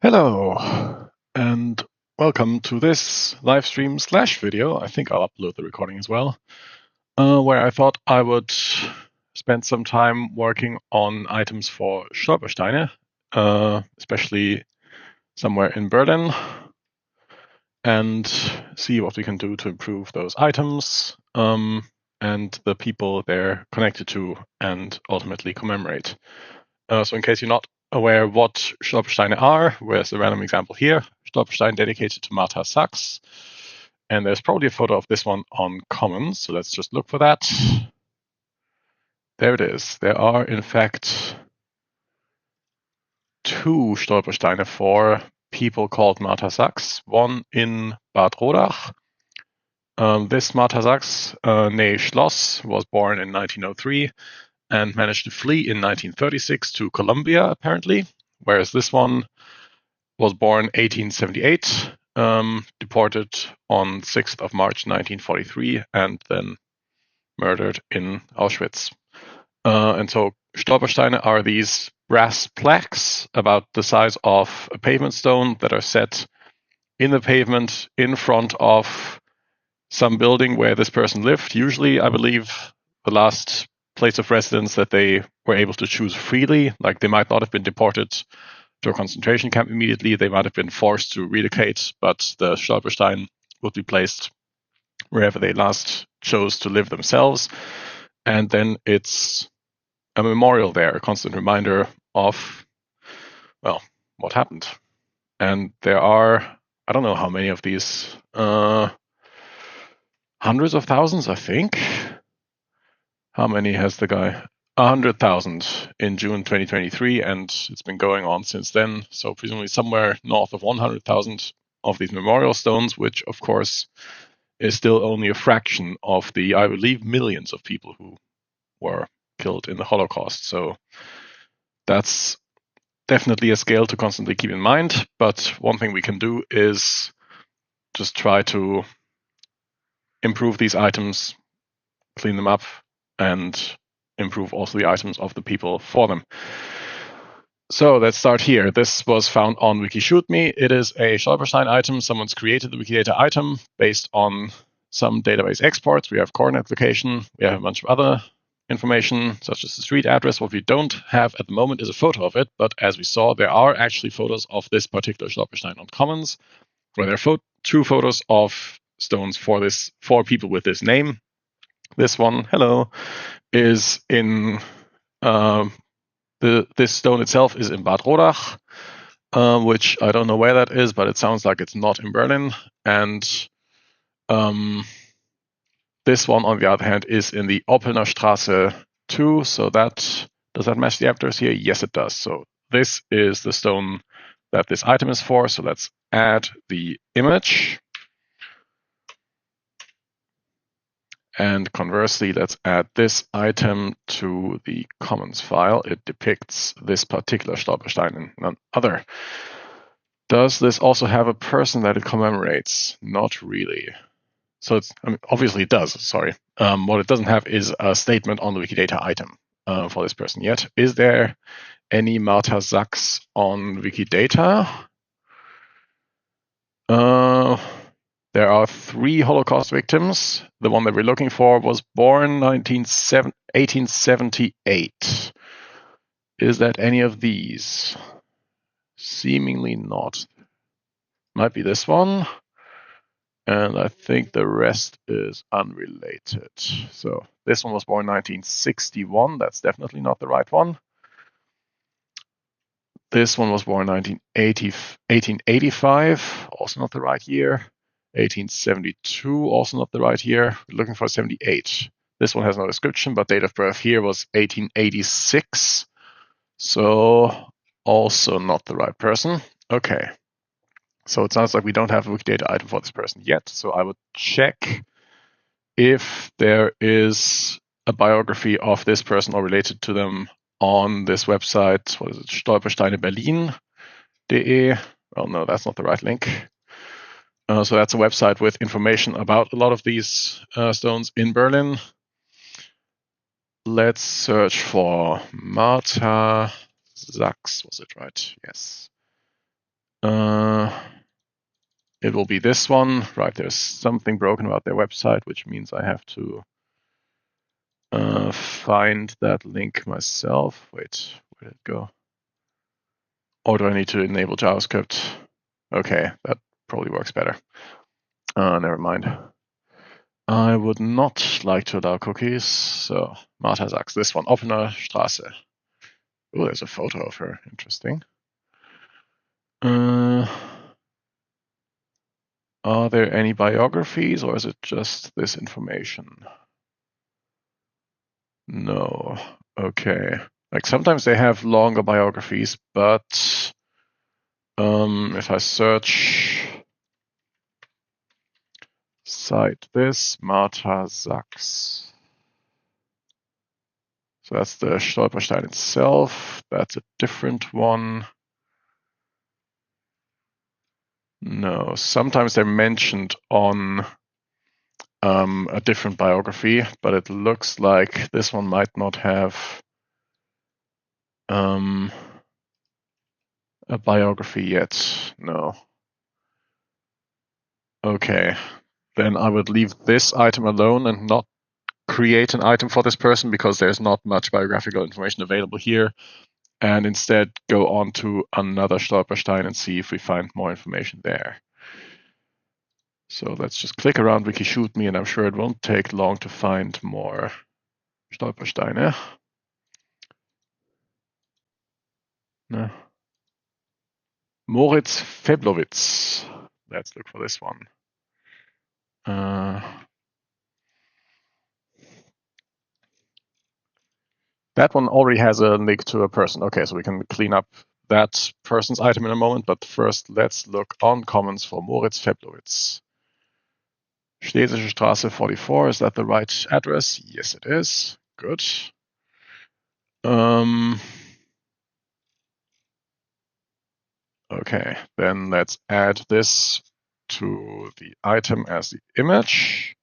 Hello, and welcome to this live stream / video. I think I'll upload the recording as well, where I thought I would spend some time working on items for Stolpersteine, especially somewhere in Berlin, and see what we can do to improve those items and the people they're connected to, and ultimately commemorate. So in case you're not aware what Stolpersteine are, where's a random example here. Stolpersteine dedicated to Martha Sachs. And there's probably a photo of this one on Commons, so let's just look for that. There it is. There are, in fact, two Stolpersteine for people called Martha Sachs, one in Bad Rodach. This Martha Sachs, née Schloss, was born in 1903 and managed to flee in 1936 to Colombia, apparently, whereas this one was born 1878, deported on 6th of March 1943, and then murdered in Auschwitz. And so Stolpersteine are these brass plaques about the size of a pavement stone that are set in the pavement in front of some building where this person lived. Usually, I believe, the last place of residence that they were able to choose freely. Like, they might not have been deported to a concentration camp immediately. They might have been forced to relocate, but the Stolperstein would be placed wherever they last chose to live themselves. And then it's a memorial there, a constant reminder of, well, what happened. And there are, I don't know how many of these, hundreds of thousands, I think. How many has the guy? 100,000 in June 2023, and it's been going on since then. So presumably somewhere north of 100,000 of these memorial stones, which of course is still only a fraction of the, I believe, millions of people who were killed in the Holocaust. So that's definitely a scale to constantly keep in mind. But one thing we can do is just try to improve these items, clean them up, and improve also the items of the people for them. So let's start here. This was found on WikiShootMe. It is a Stolpersteine item. Someone's created the Wikidata item based on some database exports. We have coordinate location. We have a bunch of other information, such as the street address. What we don't have at the moment is a photo of it, but as we saw, there are actually photos of this particular Stolpersteine on Commons, where there are true photos of stones for people with this name. This one, hello, is in this stone itself is in Bad Rodach, which I don't know where that is, but it sounds like it's not in Berlin. And this one, on the other hand, is in the Oppelner Straße 2. So does that match the address here? Yes, it does. So this is the stone that this item is for. So let's add the image. And conversely, let's add this item to the Commons file. It depicts this particular Stolperstein and none other. Does this also have a person that it commemorates? Not really. So obviously it does, sorry. What it doesn't have is a statement on the Wikidata item for this person yet. Is there any Martha Sachs on Wikidata? There are 3 Holocaust victims. The one that we're looking for was born 1878. Is that any of these? Seemingly not. Might be this one. And I think the rest is unrelated. So this one was born 1961. That's definitely not the right one. This one was born 1885. Also not the right year. 1872, also not the right year. We're looking for 78. This one has no description, but date of birth here was 1886. So also not the right person. Okay. So it sounds like we don't have a Wikidata item for this person yet. So I would check if there is a biography of this person or related to them on this website. What is it? Stolpersteineberlin.de. Well, no, that's not the right link. So that's a website with information about a lot of these stones in Berlin. Let's search for Martha Sachs. Was it right? Yes. It will be this one, right? There's something broken about their website, which means I have to find that link myself. Wait, where did it go? Or do I need to enable JavaScript? Okay, that probably works better. Never mind. I would not like to allow cookies, so Martha Sachs, this one, Offener Straße. Oh, there's a photo of her, interesting. Are there any biographies, or is it just this information? No. Okay. Like sometimes they have longer biographies, but if I search cite this, Martha Sachs. So that's the Stolperstein itself. That's a different one. No, sometimes they're mentioned on a different biography, but it looks like this one might not have a biography yet. No. Okay, then I would leave this item alone and not create an item for this person because there's not much biographical information available here, and instead go on to another Stolperstein and see if we find more information there. So let's just click around Wikishoot.me, and I'm sure it won't take long to find more Stolpersteine. No. Moritz Feblowitz. Let's look for this one. That one already has a link to a person. Okay, so we can clean up that person's item in a moment, but first let's look on comments for Moritz Feblowitz. Schlesische Straße 44, is that the right address? Yes, it is. Good. Okay, then let's add this to the item as the image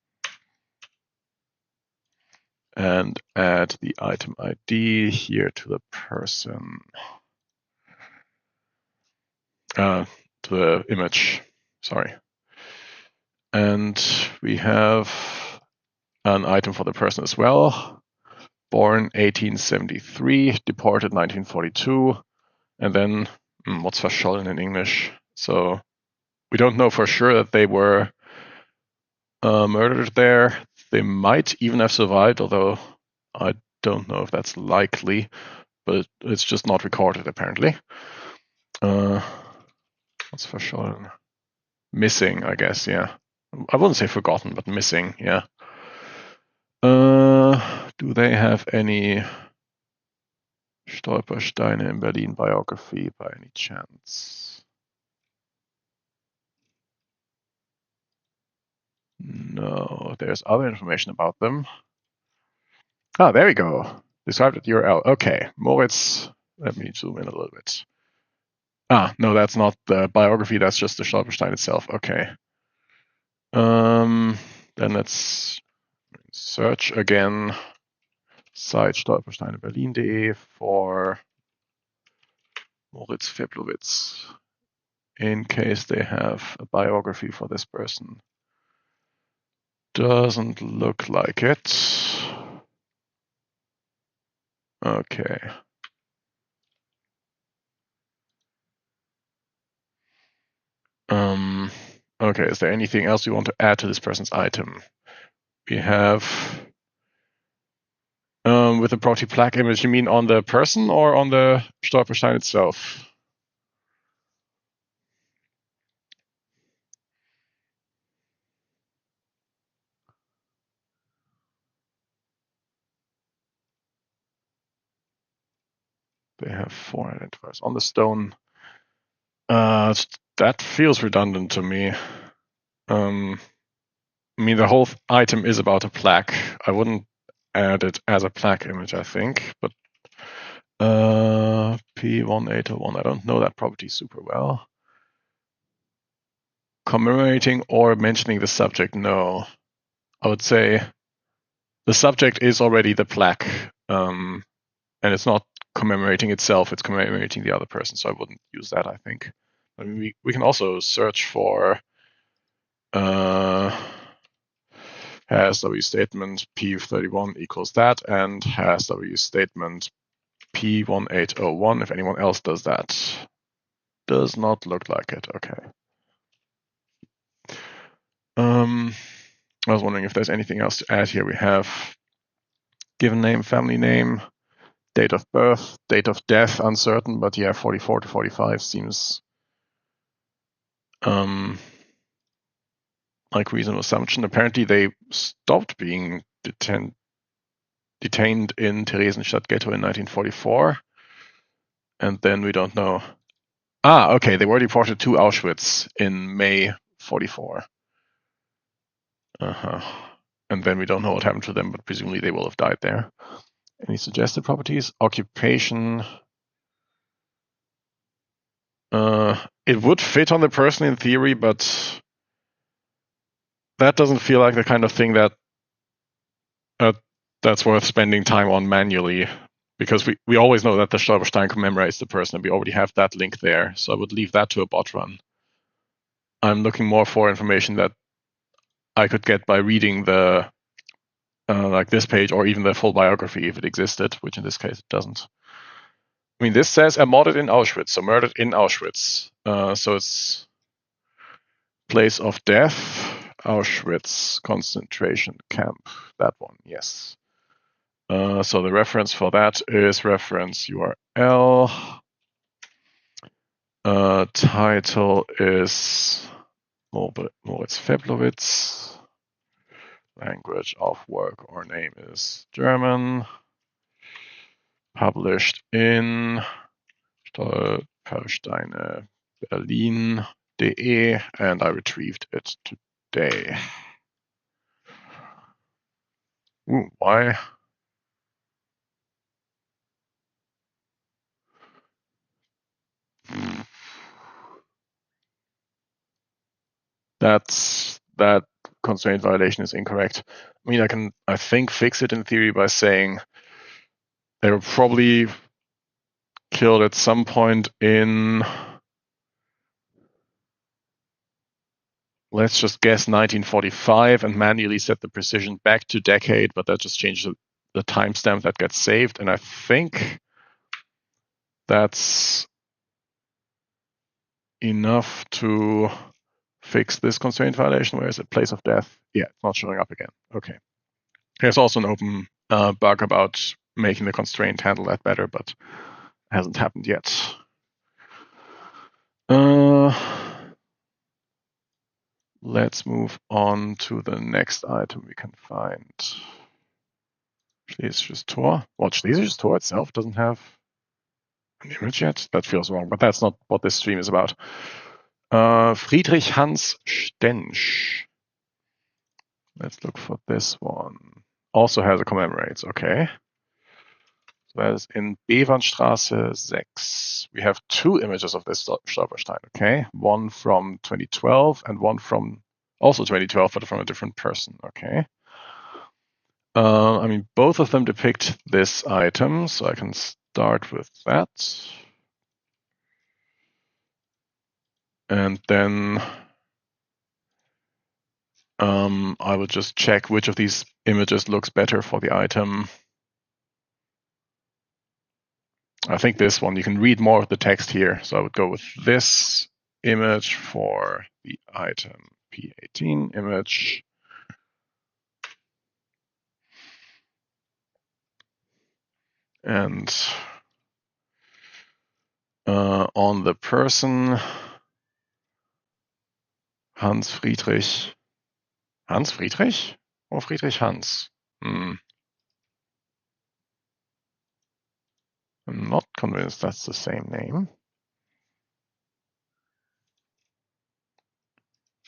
and add the item ID here to the person, to the image, sorry. And we have an item for the person as well. Born 1873, deported 1942, and then what's verschollen in English? So we don't know for sure that they were murdered there. They might even have survived, although I don't know if that's likely, but it's just not recorded apparently. What's verschollen? Missing, I guess, yeah. I wouldn't say forgotten, but missing, yeah. Do they have any Stolpersteine in Berlin biography by any chance? No, there's other information about them. Ah, there we go. Described at URL. Okay, Moritz. Let me zoom in a little bit. Ah, no, that's not the biography. That's just the Stolperstein itself. Okay. Then let's search again. Site stolpersteineberlin.de for Moritz Feblowitz in case they have a biography for this person. Doesn't look like it. Okay. Okay, is there anything else you want to add to this person's item? We have with the property plaque image, you mean on the person or on the Stolperstein itself? They have 4 identifiers on the stone. That feels redundant to me. I mean, the whole item is about a plaque. I wouldn't add it as a plaque image, I think, but P1801, I don't know that property super well. Commemorating or mentioning the subject, no. I would say the subject is already the plaque, and it's not commemorating itself, it's commemorating the other person, so I wouldn't use that, I think. I mean, we can also search for has W statement P31 equals that, and has W statement P1801 if anyone else does that. Does not look like it. Okay. I was wondering if there's anything else to add here. We have given name, family name, date of birth, date of death, uncertain, but yeah, 44 to 45 seems like reasonable assumption. Apparently they stopped being detained in Theresienstadt Ghetto in 1944, and then we don't know. Okay, they were deported to Auschwitz in May 44. And then we don't know what happened to them, but presumably they will have died there. Any suggested properties? Occupation. It would fit on the person in theory, but that doesn't feel like the kind of thing that that's worth spending time on manually, because we always know that the Stolpersteine commemorates the person, and we already have that link there. So I would leave that to a bot run. I'm looking more for information that I could get by reading the like this page, or even the full biography if it existed, which in this case it doesn't. I mean, this says ermordet in Auschwitz, so murdered in Auschwitz. So it's place of death, Auschwitz concentration camp. That one, yes. So the reference for that is reference URL. Title is Moritz Feblowitz. Language of work or name is German. Published in Stolpersteine Berlin.de, and I retrieved it today. Ooh, why? That constraint violation is incorrect. I mean, I think fix it in theory by saying they were probably killed at some point in, let's just guess 1945, and manually set the precision back to decade, but that just changes the timestamp that gets saved. And I think that's enough to fix this constraint violation. Where is it? Place of death. Yeah, it's not showing up again. Okay. There's also an open bug about making the constraint handle that better, but it hasn't happened yet. Let's move on to the next item we can find. Schlesisches Tor. Well, Schlesisches Tor itself doesn't have an image yet. That feels wrong, but that's not what this stream is about. Friedrich Hans Stensch. Let's look for this one. Also has a commemorates, okay. So that is in Bevernstraße 6. We have two images of this Stolperstein, okay. One from 2012 and one from also 2012, but from a different person, okay. I mean, both of them depict this item, so I can start with that. And then I will just check which of these images looks better for the item. I think this one, you can read more of the text here. So I would go with this image for the item P18 image. And on the person, Hans Friedrich. Hans Friedrich or Friedrich Hans? I'm not convinced that's the same name.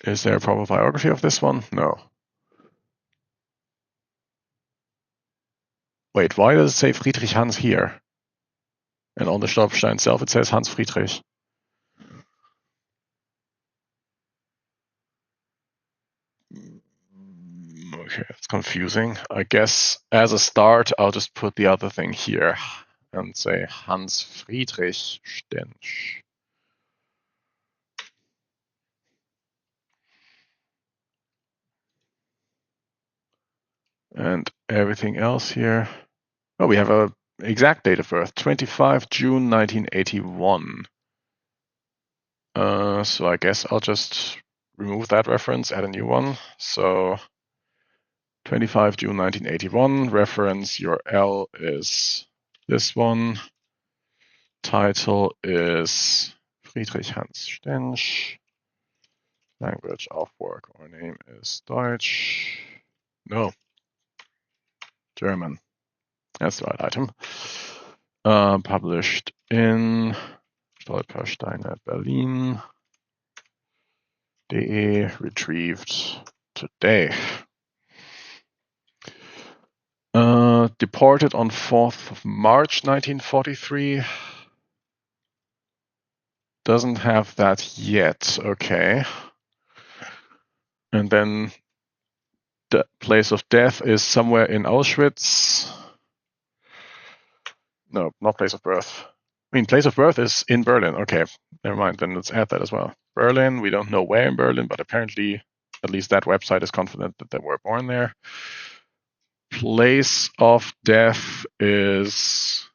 Is there a proper biography of this one? No. Wait, why does it say Friedrich Hans here? And on the Stolperstein itself it says Hans Friedrich. Okay, it's confusing. I guess as a start, I'll just put the other thing here – and say Hans Friedrich Stensch. And everything else here. Oh, we have a exact date of birth, 25 June 1981. So I guess I'll just remove that reference, add a new one. So 25 June 1981, reference URL is this one. Title is Friedrich Hans Stensch. Language of work or name is Deutsch. No, German. That's the right item. Published in Stolpersteine, Berlin. De retrieved today. Deported on 4th of March 1943. Doesn't have that yet. Okay. And then the place of death is somewhere in Auschwitz. No, not place of birth. I mean, place of birth is in Berlin. Okay, never mind. Then let's add that as well. Berlin, we don't know where in Berlin, but apparently at least that website is confident that they were born there. Place of death is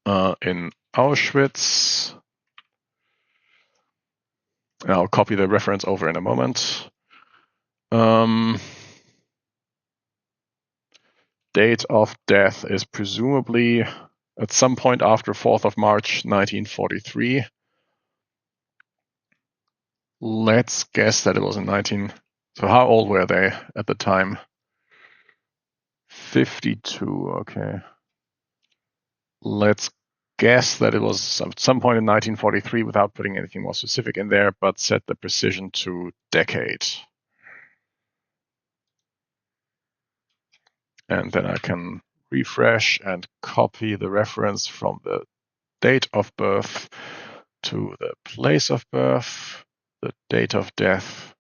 in Auschwitz. I'll copy the reference over in a moment. Date of death is presumably at some point after 4th of March 1943. Let's guess that it was in 19... So how old were they at the time? 52, okay. Let's guess that it was at some point in 1943 without putting anything more specific in there, but set the precision to decade. And then I can refresh and copy the reference from the date of birth to the place of birth, the date of death,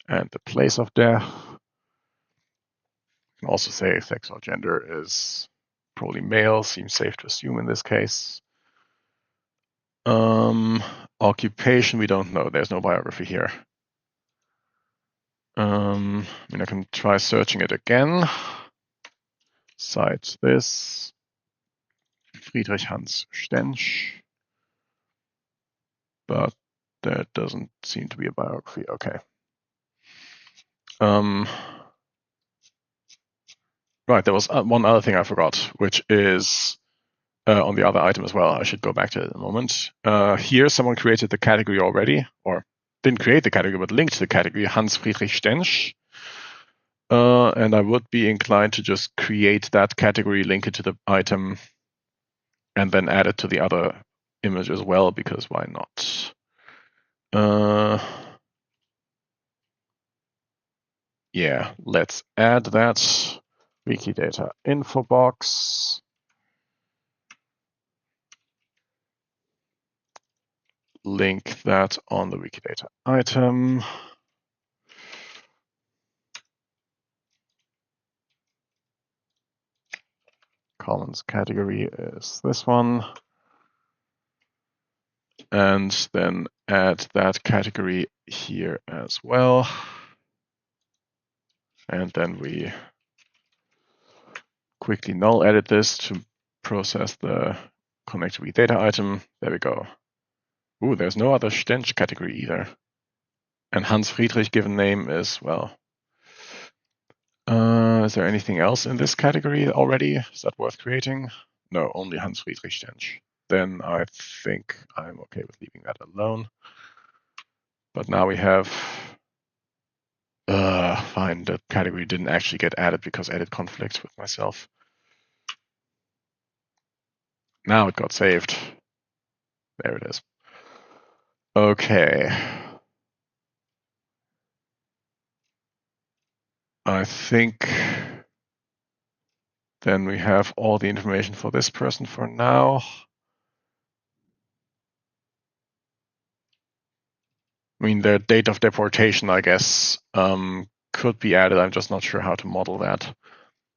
and the place of death. You can also say sex or gender is probably male, seems safe to assume in this case. Occupation, we don't know. There's no biography here. I mean, I can try searching it again. Cite this. Friedrich Hans Stensch. But there doesn't seem to be a biography. Okay. Right, there was one other thing I forgot, which is on the other item as well. I should go back to it in a moment. Here, someone created the category already, or didn't create the category, but linked the category Hans Friedrich Stensch. And I would be inclined to just create that category, link it to the item, and then add it to the other image as well, because why not? Yeah, let's add that. Wikidata info box. Link that on the Wikidata item. Commons category is this one. And then add that category here as well. And then we quickly null edit this to process the connect Wikidata item. There we go. Ooh, there's no other Stensch category either. And Hans Friedrich given name is, well, is there anything else in this category already? Is that worth creating? No, only Hans Friedrich Stensch. Then I think I'm okay with leaving that alone. But now we have, fine, the category didn't actually get added because edit conflicts with myself. Now it got saved. There it is. Okay. I think then we have all the information for this person for now. I mean, the date of deportation, I guess, could be added. I'm just not sure how to model that.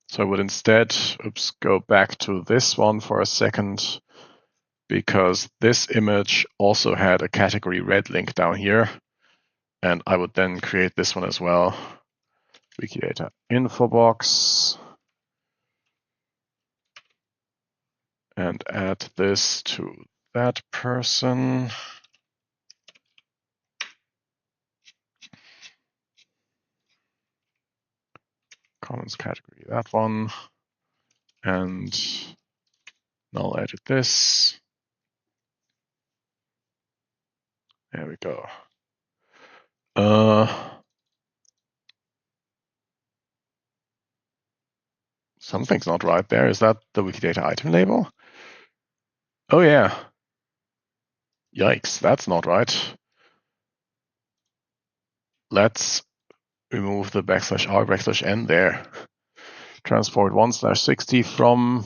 So I would instead, go back to this one for a second, because this image also had a category red link down here. And I would then create this one as well. Wikidata info box. and add this to that person. Comments category, that one. And null edit this. There we go. Something's not right there. Is that the Wikidata item label? Oh yeah. Yikes, that's not right. Let's remove the \r\n there. Transport 1/60 from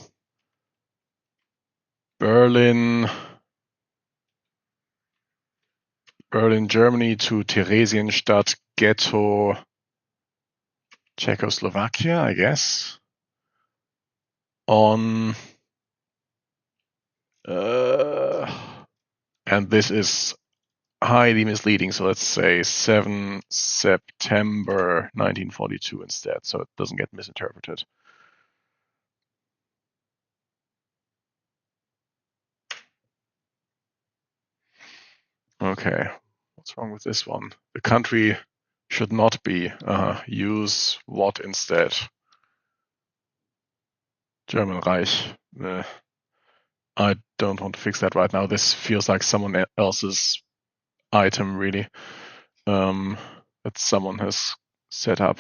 Berlin, Germany to Theresienstadt Ghetto, Czechoslovakia, I guess. On and this is highly misleading, so let's say 7 September 1942 instead, so it doesn't get misinterpreted. Okay, what's wrong with this one? The country should not be. Use what instead? German Reich. I don't want to fix that right now. This feels like someone else's item, really. That someone has set up.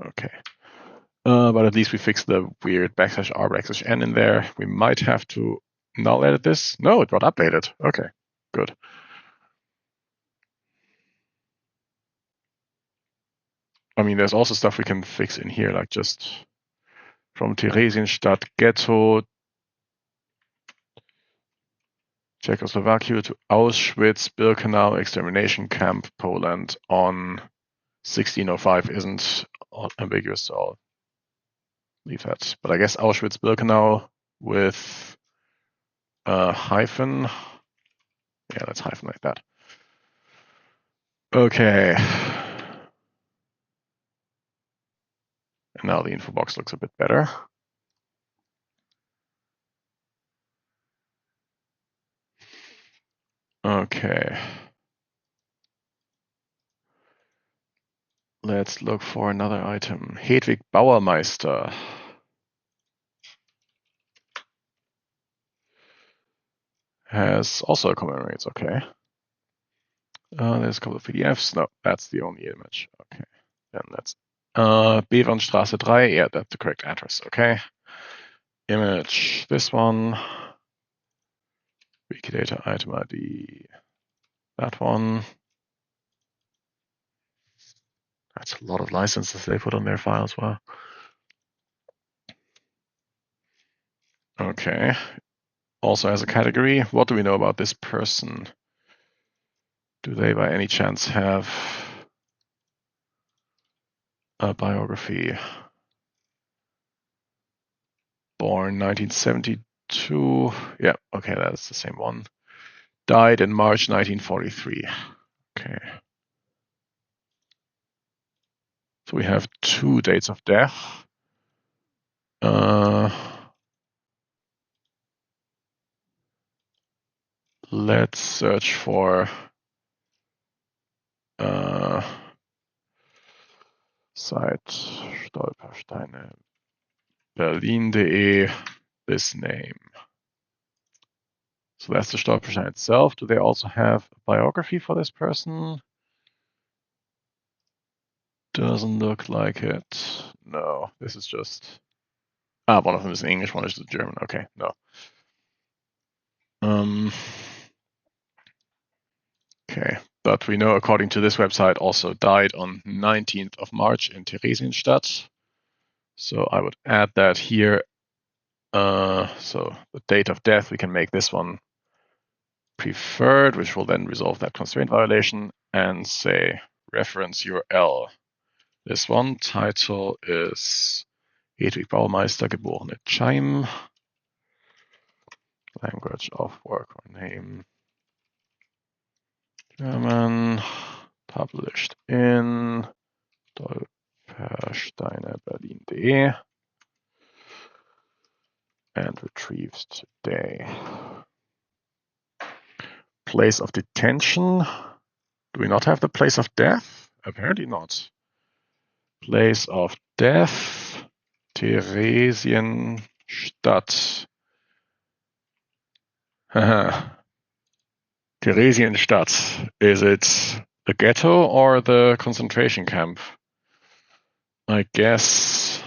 Okay. But at least we fixed the weird \r\n in there. We might have to null edit this. No, it got updated. Okay, good. I mean, there's also stuff we can fix in here, like just from Theresienstadt Ghetto, Czechoslovakia to Auschwitz-Birkenau extermination camp, Poland on 1605 isn't ambiguous, so I'll leave that. But I guess Auschwitz-Birkenau with a hyphen. Yeah, let's hyphen like that. Okay. And now the info box looks a bit better. Okay. Let's look for another item. Hedwig Bauermeister. Has also a commemorates, okay. There's a couple of PDFs. No, that's the only image. Okay. Then that's Bevernstraße 3. Yeah, that's the correct address. Okay. Image, this one. Wikidata item ID, that one. That's a lot of licenses they put on their file as well. Okay. Also as a category, what do we know about this person? Do they by any chance have a biography? Born 1972. Yeah, okay, that's the same one. Died in March 1943. Okay. So we have 2 dates of death. Let's search for site Stolpersteine Berlin.de, this name. So that's the Stolperstein itself. Do they also have a biography for this person? Doesn't look like it. No, this is just... one of them is in English, one is in German. Okay, no. Okay, but we know according to this website also died on 19th of March in Theresienstadt. So I would add that here. So the date of death, we can make this one preferred, which will then resolve that constraint violation, and say reference URL. This one, title is Hedwig Baumeister, geboren in Chaim. Language of work or name, German, published in Stolpersteine Berlin.de. and retrieved today. Place of detention. Do we not have the place of death? Apparently not. Place of death. Theresienstadt. Theresienstadt. Is it the ghetto or the concentration camp? I guess.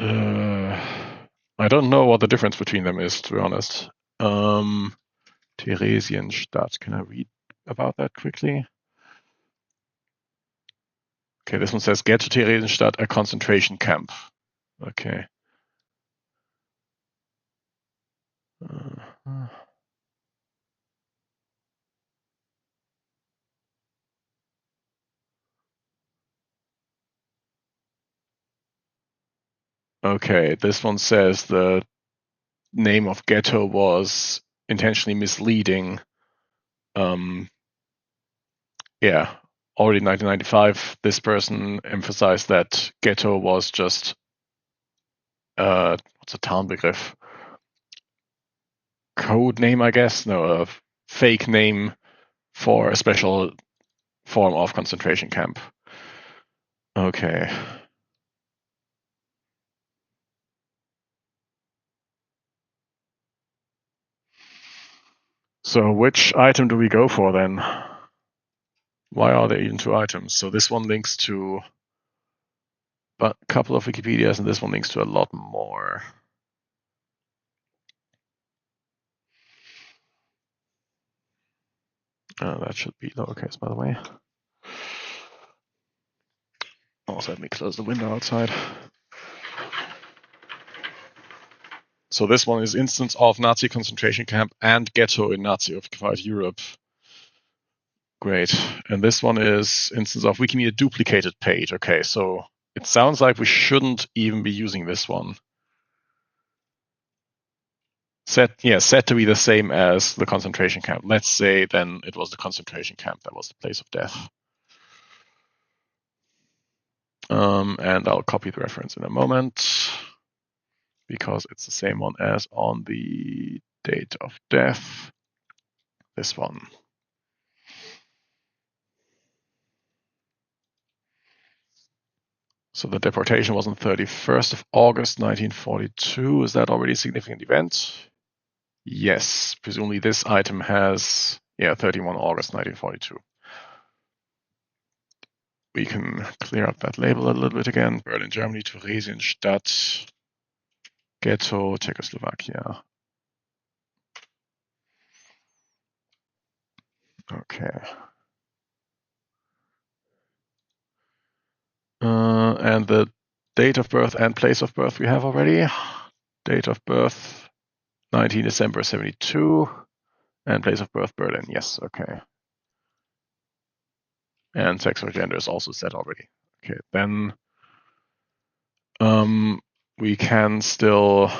I don't know what the difference between them is, to be honest. Theresienstadt. Can I read about that quickly? Okay, this one says Ghetto Theresienstadt, a concentration camp. Okay. Okay, this one says the name of ghetto was intentionally misleading. Yeah, already in 1995, this person emphasized that ghetto was just what's a Tarnbegriff? Code name, I guess. No, a fake name for a special form of concentration camp. Okay. So which item do we go for then? Why are there even two items? So this one links to a couple of Wikipedias, and this one links to a lot more. That should be lowercase, by the way. Also, let me close the window outside. So this one is instance of Nazi concentration camp and ghetto in Nazi-occupied Europe. Great. And this one is instance of Wikimedia duplicated page. Okay, so it sounds like we shouldn't even be using this one. Set to be the same as the concentration camp. Let's say then it was the concentration camp that was the place of death. And I'll copy the reference in a moment because it's the same one as on the date of death. This one. So the deportation was on 31st of August 1942. Is that already a significant event? Yes, presumably this item has 31 August 1942. We can clear up that label a little bit again. Berlin, Germany, Theresienstadt, Ghetto, Czechoslovakia. Okay. And the date of birth and place of birth we have already. Date of birth, 19 December 72. And place of birth, Berlin. Yes, okay. And sex or gender is also set already. Okay, then we can still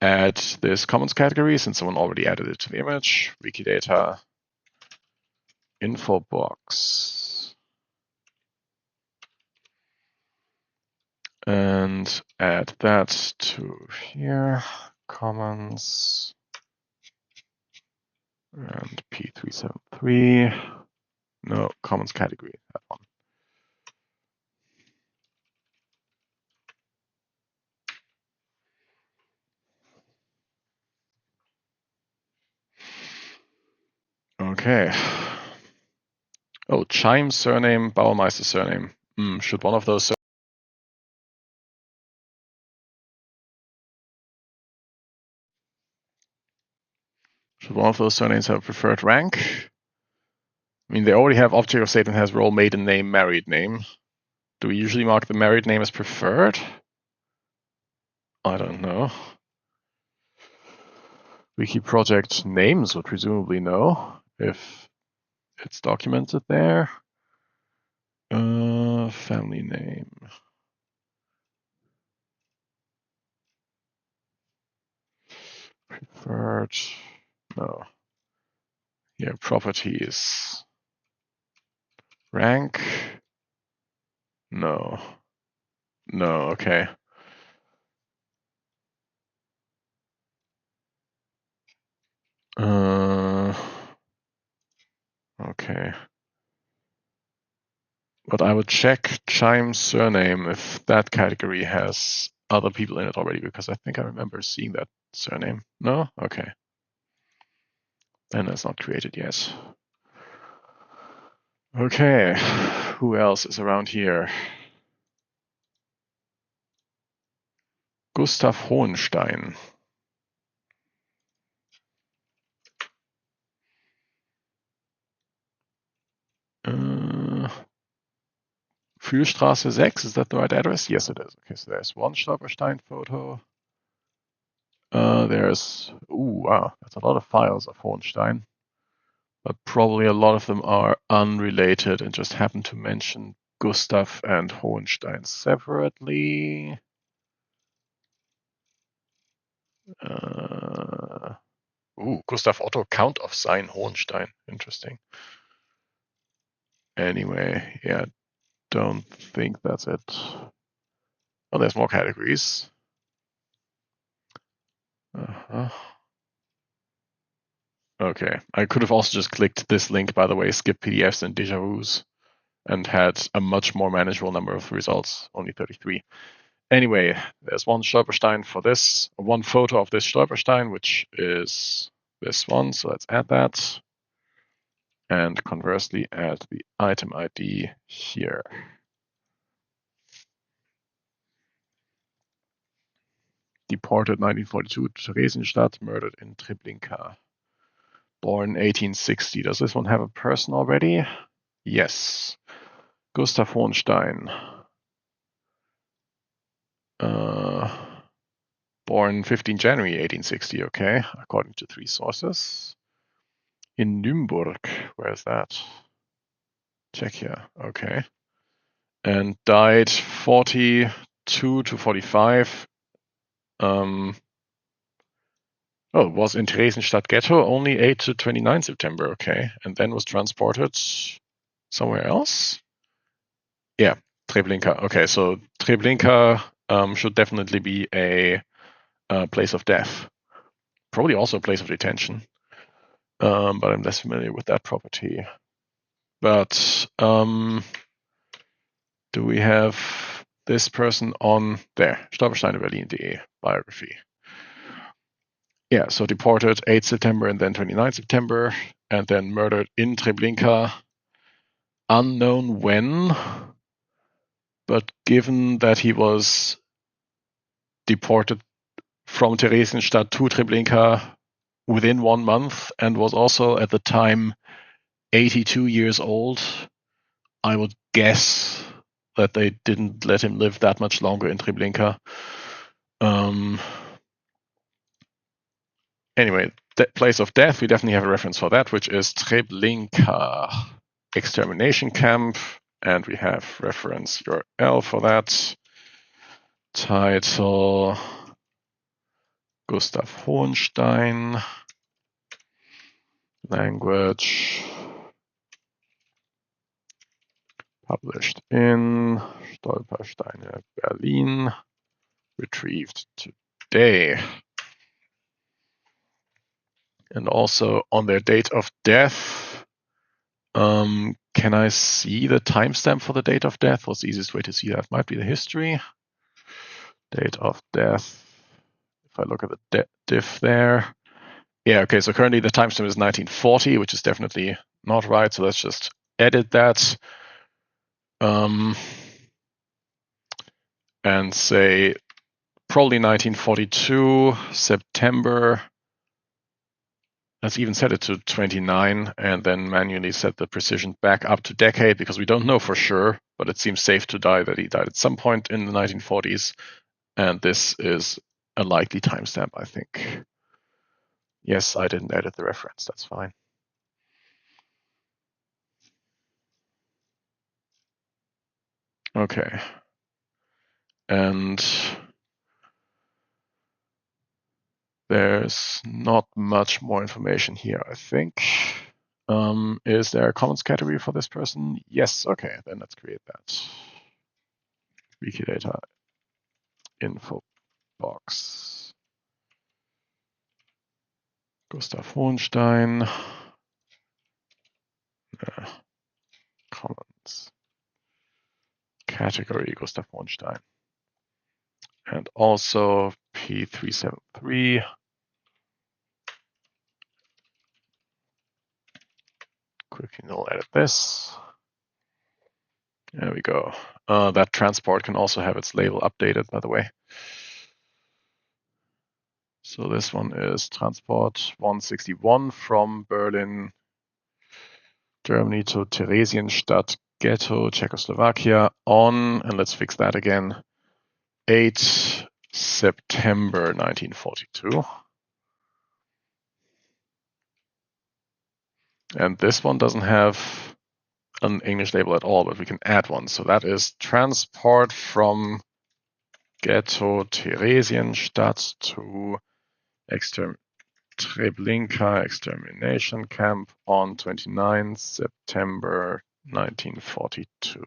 add this commons category since someone already added it to the image. Wikidata info box. And add that to here. Commons and P373. No, commons category, that one. Okay. Oh, Chime surname, Bauermeister surname. Should one of those surnames have a preferred rank? I mean, they already have object of statement has role, maiden name, married name. Do we usually mark the married name as preferred? I don't know. Wiki project names would presumably know if it's documented there. Family name. Preferred. No. Yeah, properties. Rank. No. No, okay. Okay. But I would check Chime's surname if that category has other people in it already, because I think I remember seeing that surname. No? Okay. Then it's not created yet. Okay. Who else is around here? Gustav Hohenstein. Fühlstraße 6, is that the right address? Yes, it is. Okay, so there's one Stolpersteine photo. Wow, that's a lot of files of Hohenstein. But probably a lot of them are unrelated and just happen to mention Gustav and Hohenstein separately. Gustav Otto, Count of Sayn-Hohenstein. Interesting. Anyway, yeah, don't think that's it. Oh, there's more categories. Okay, I could have also just clicked this link, by the way, skip PDFs and déjà vus, and had a much more manageable number of results, only 33. Anyway, there's one Stolperstein for this, one photo of this Stolperstein, which is this one, so let's add that. And conversely, add the item ID here. Deported 1942 to Theresienstadt, murdered in Treblinka. Born 1860. Does this one have a person already? Yes. Gustav Hohenstein. Born 15 January 1860, okay, according to 3 sources. In Nürnberg, where is that? Czechia, okay. And died 42 to 45. Was in Theresienstadt Ghetto only 8 to 29 September, okay. And then was transported somewhere else? Yeah, Treblinka. Okay, so Treblinka should definitely be a place of death. Probably also a place of detention. But I'm less familiar with that property. But do we have this person on there? Stolpersteine Berlin.de biography. Yeah, so deported 8 September and then 29 September, and then murdered in Treblinka. Unknown when, but given that he was deported from Theresienstadt to Treblinka within 1 month and was also at the time 82 years old, I would guess that they didn't let him live that much longer in Treblinka. Anyway, place of death, we definitely have a reference for that, which is Treblinka extermination camp, and we have reference URL for that. Title Gustav Hohenstein. Language published in Stolpersteine Berlin. Retrieved today. And also on their date of death, can I see the timestamp for the date of death? What's the easiest way to see that? Might be the history. Date of death. If I look at the diff there. Yeah, okay, so currently the timestamp is 1940, which is definitely not right. So let's just edit that. And say probably 1942, September. Let's even set it to 29 and then manually set the precision back up to decade, because we don't know for sure, but it seems safe to die that he died at some point in the 1940s. And this is a likely timestamp, I think. Yes, I didn't edit the reference. That's fine. Okay. And there's not much more information here, I think. Is there a comments category for this person? Yes. Okay, then let's create that. Wikidata info box. Gustav Hohenstein. Commons. Category Gustav Hohenstein. And also P373. Quickly null edit this. There we go. That transport can also have its label updated, by the way. So this one is transport 161 from Berlin, Germany to Theresienstadt Ghetto, Czechoslovakia on, and let's fix that again, 8 September 1942. And this one doesn't have an English label at all, but we can add one. So that is transport from Ghetto Theresienstadt to Treblinka extermination camp on 29 September 1942.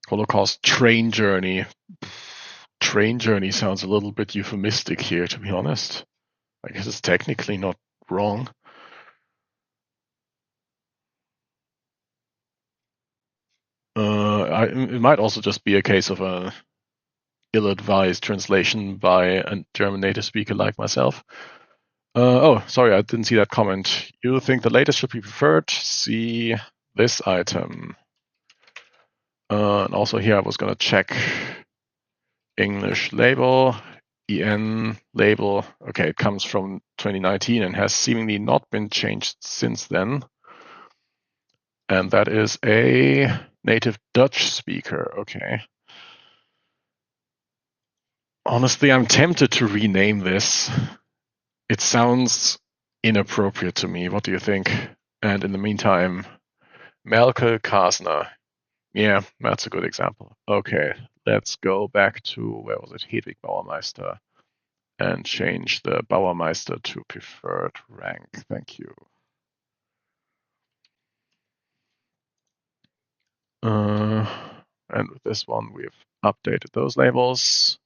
Holocaust train journey. Train journey sounds a little bit euphemistic here, to be honest. I guess it's technically not wrong. It might also just be a case of a ill-advised translation by a German native speaker like myself. Oh, sorry, I didn't see that comment. You think the latest should be preferred? See this item. And also here I was going to check English label, EN label. Okay, it comes from 2019 and has seemingly not been changed since then. And that is a native Dutch speaker. Okay. Honestly, I'm tempted to rename this. It sounds inappropriate to me. What do you think? And in the meantime, Melke Kasner. Yeah, that's a good example. Okay, let's go back to, where was it? Hedwig Bauermeister. And change the Bauermeister to preferred rank. Thank you. And with this one, we've updated those labels.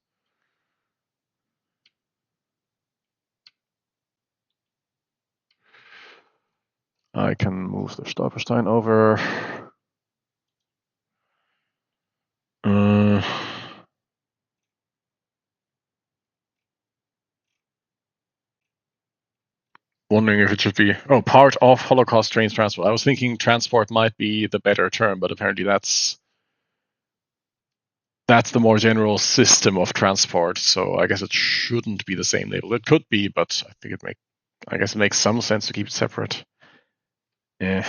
I can move the Stolpersteine over. Wondering if it should be, part of Holocaust trains transport. I was thinking transport might be the better term, but apparently that's the more general system of transport. So I guess it shouldn't be the same label. It could be, but I guess it makes some sense to keep it separate. Yeah.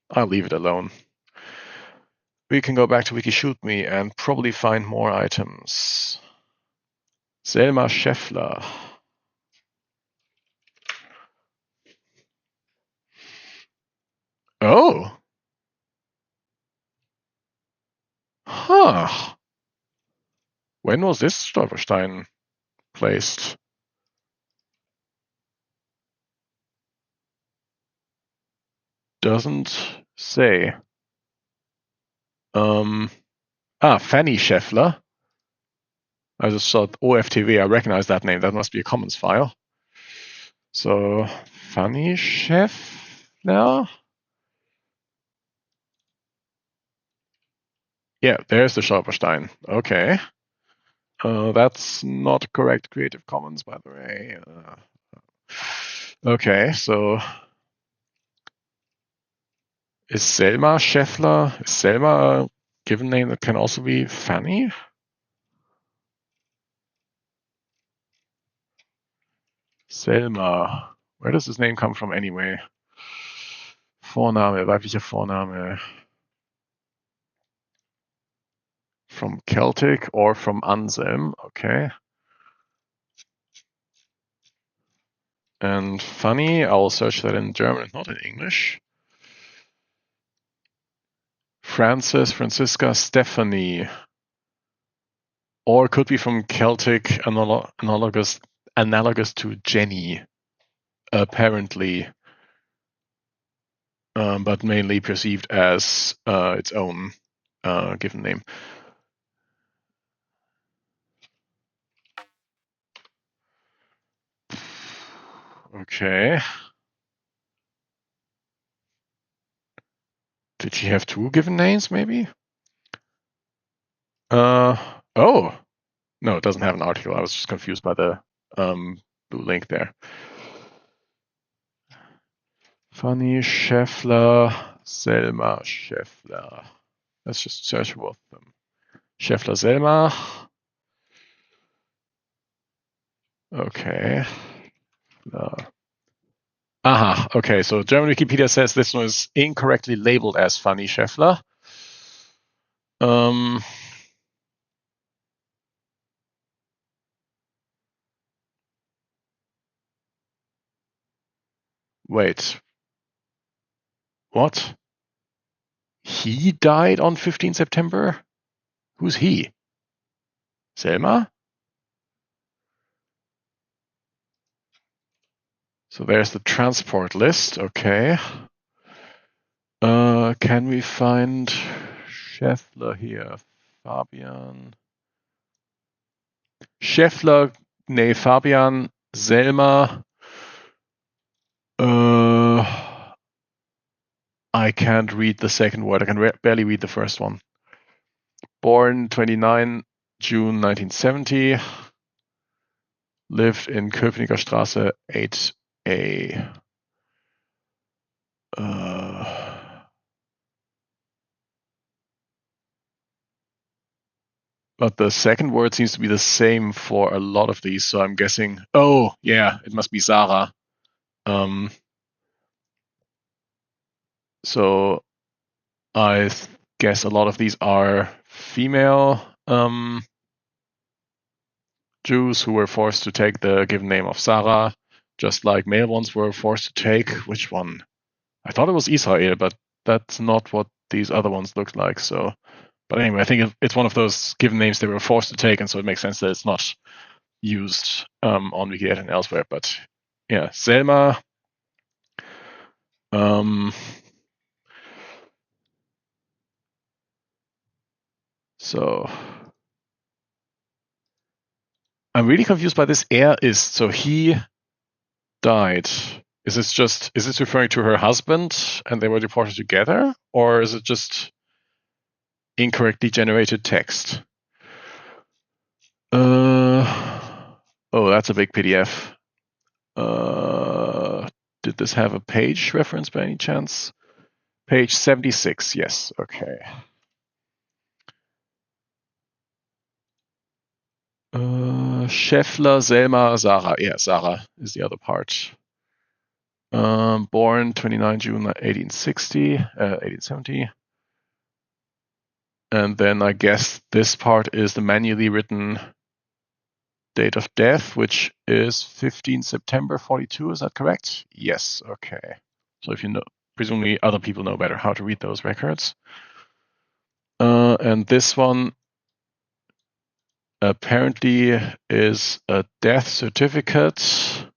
I'll leave it alone. We can go back to WikiShootMe and probably find more items. Selma Scheffler. Oh. Huh. When was this Stolperstein placed? Doesn't say. Fanny Scheffler. I just saw OFTV. I recognize that name. That must be a Commons file. So, Fanny Scheffler? Yeah, there's the Stolperstein. Okay. That's not correct Creative Commons, by the way. Okay, so is Selma Scheffler, is Selma a given name that can also be Fanny? Selma. Where does this name come from anyway? Vorname, weiblicher Vorname. From Celtic or from Anselm, okay. And Fanny, I will search that in German, not in English. Francis, Francisca, Stephanie. Or could be from Celtic, analogous to Jenny, apparently, but mainly perceived as its own given name. Okay. Did she have two given names, maybe? Oh. No, it doesn't have an article. I was just confused by the blue link there. Fanny Scheffler, Selma Scheffler. Let's just search both of them. Scheffler, Selma. Okay. Aha, okay, so German Wikipedia says this one is incorrectly labeled as Fanny Scheffler. Wait. What? He died on 15 September? Who's he? Selma? So there's the transport list, okay. Can we find Scheffler here? Fabian. Scheffler, nee, Fabian, Selma. I can't read the second word. I can barely read the first one. Born 29 June 1970. Lived in Köpenicker Straße 8A. But the second word seems to be the same for a lot of these, so I'm guessing. Oh, yeah, it must be Sarah. So I guess a lot of these are female Jews who were forced to take the given name of Sarah, just like male ones were forced to take. Which one? I thought it was Israel, but that's not what these other ones looked like. So, but anyway, I think it's one of those given names they were forced to take, and so it makes sense that it's not used on Wikidata and elsewhere. But yeah, Selma. So I'm really confused by this. Is so he died. Is this referring to her husband and they were deported together, or is it just incorrectly generated text? Oh, that's a big PDF. Did this have a page reference by any chance? Page 76, yes, okay. Scheffler, Selma, Sarah. Yeah, Sarah is the other part. Born 29 June 1870. And then I guess this part is the manually written date of death, which is 15 September 42. Is that correct? Yes. Okay. So if you know, presumably other people know better how to read those records. And this one apparently is a death certificate.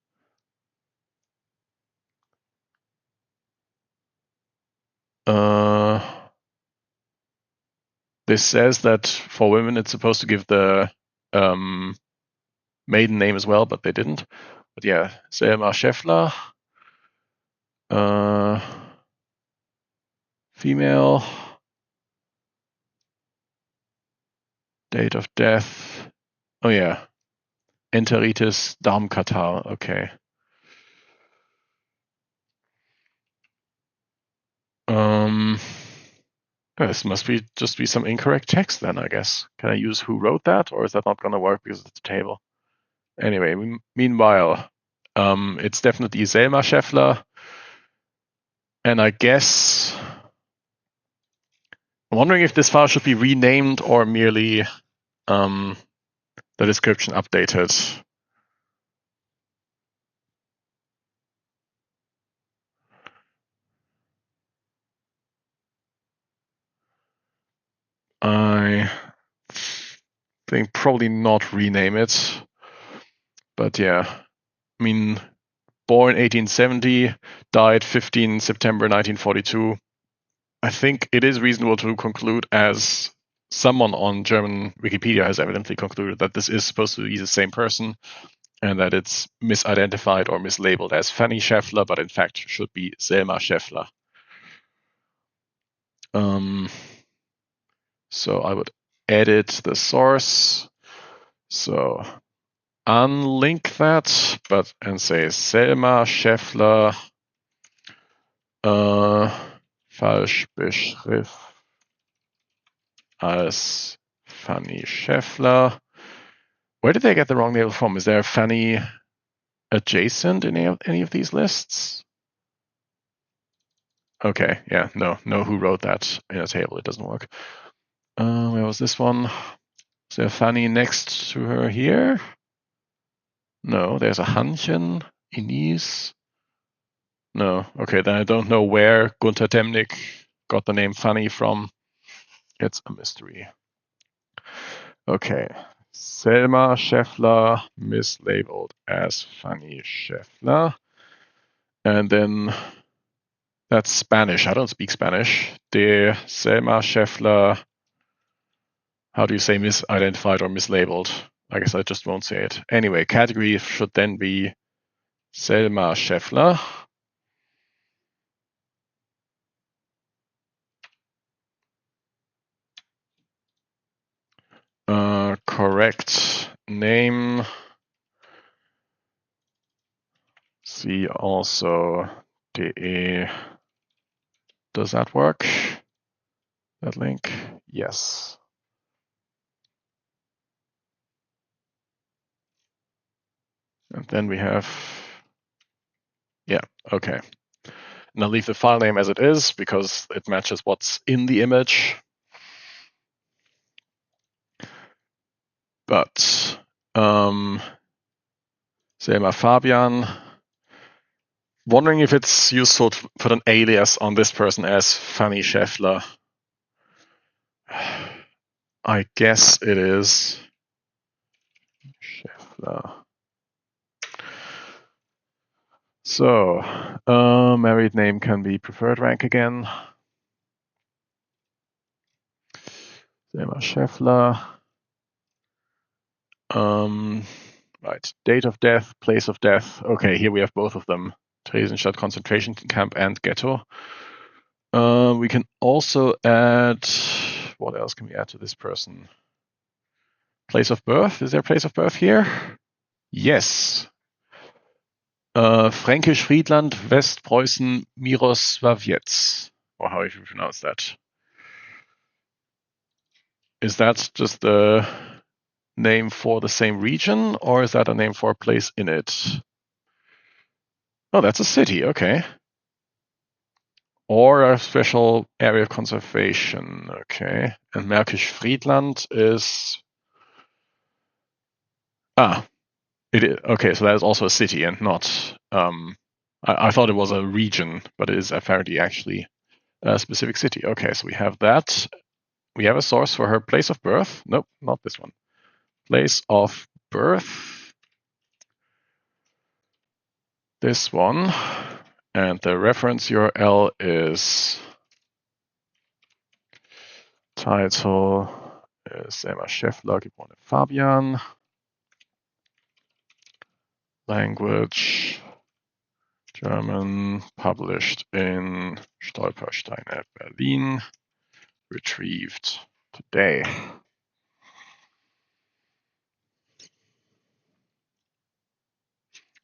This says that for women it's supposed to give the maiden name as well, but they didn't. But yeah, Selma Scheffler. Female. Date of death. Oh yeah. Enteritis Darmkatarrh. Okay. This must just be some incorrect text then, I guess. Can I use who wrote that, or is that not going to work because it's a table? Anyway, meanwhile, it's definitely Selma Scheffler. And I guess I'm wondering if this file should be renamed or merely the description updated. I think probably not rename it. But yeah, I mean, born 1870, died 15 September 1942. I think it is reasonable to conclude, as someone on German Wikipedia has evidently concluded, that this is supposed to be the same person. and that it's misidentified or mislabeled as Fanny Scheffler, but in fact should be Selma Scheffler. So I would edit the source. So unlink that, and say Selma Scheffler falsch beschrift als Fanny Scheffler. Where did they get the wrong label from? Is there Fanny adjacent in any of these lists? Okay, yeah, no who wrote that in a table. It doesn't work. Where was this one? Is there Fanny next to her here? No, there's a Hannchen, Inez. No, okay, then I don't know where Gunther Demnig got the name Fanny from. It's a mystery. Okay, Selma Scheffler mislabeled as Fanny Scheffler. And then that's Spanish. I don't speak Spanish. De Selma Scheffler. How do you say misidentified or mislabeled? I guess I just won't say it. Anyway, category should then be Selma Scheffler. Correct name. See also de. Does that work? That link? Yes. And then we have, yeah, okay. And I'll leave the file name as it is because it matches what's in the image. But Selma Fabian, wondering if it's useful to put an alias on this person as Fanny Scheffler. I guess it is. Scheffler. So, married name can be preferred rank again. Selma Scheffler. Right, date of death, place of death. Okay, here we have both of them. Theresienstadt concentration camp and ghetto. We can also add, what else can we add to this person? Place of birth, is there a place of birth here? Yes. Fränkisch Friedland, Westpreußen, Mirosławiec. Or how you pronounce that. Is that just the name for the same region, or is that a name for a place in it? Oh, that's a city, okay. Or a special area of conservation, okay. And Märkisch Friedland is... okay, so that is also a city and not... I thought it was a region, but it is apparently actually a specific city. Okay, so we have that. We have a source for her place of birth. Nope, not this one. Place of birth. This one. And the reference URL is title is Selma Scheffler, geborene Fabian. Language German, published in Stolpersteine, Berlin, retrieved today.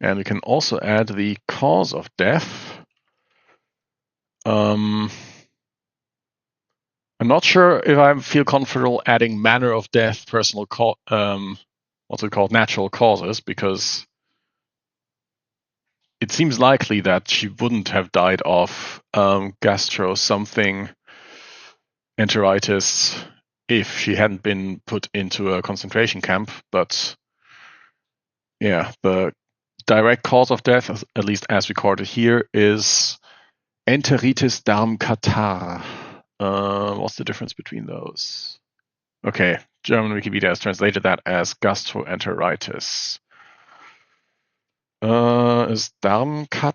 And we can also add the cause of death. I'm not sure if I feel comfortable adding manner of death, personal what's it called, natural causes, because it seems likely that she wouldn't have died of gastro something enteritis if she hadn't been put into a concentration camp. But yeah, the direct cause of death, at least as recorded here, is enteritis Darmkatarrh. What's the difference between those? Okay, German Wikipedia has translated that as gastroenteritis. Is Darmkatarrh,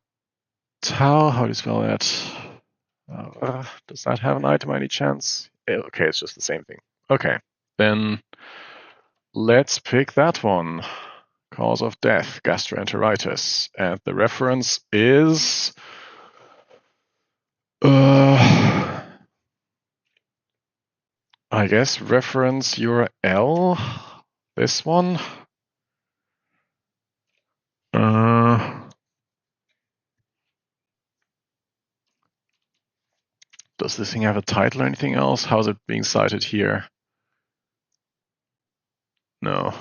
how do you spell that? Does that have an item by any chance? Okay, it's just the same thing. Okay, then let's pick that one. Cause of death, gastroenteritis. And the reference is... I guess reference URL, this one. Does this thing have a title or anything else? How's it being cited here? No.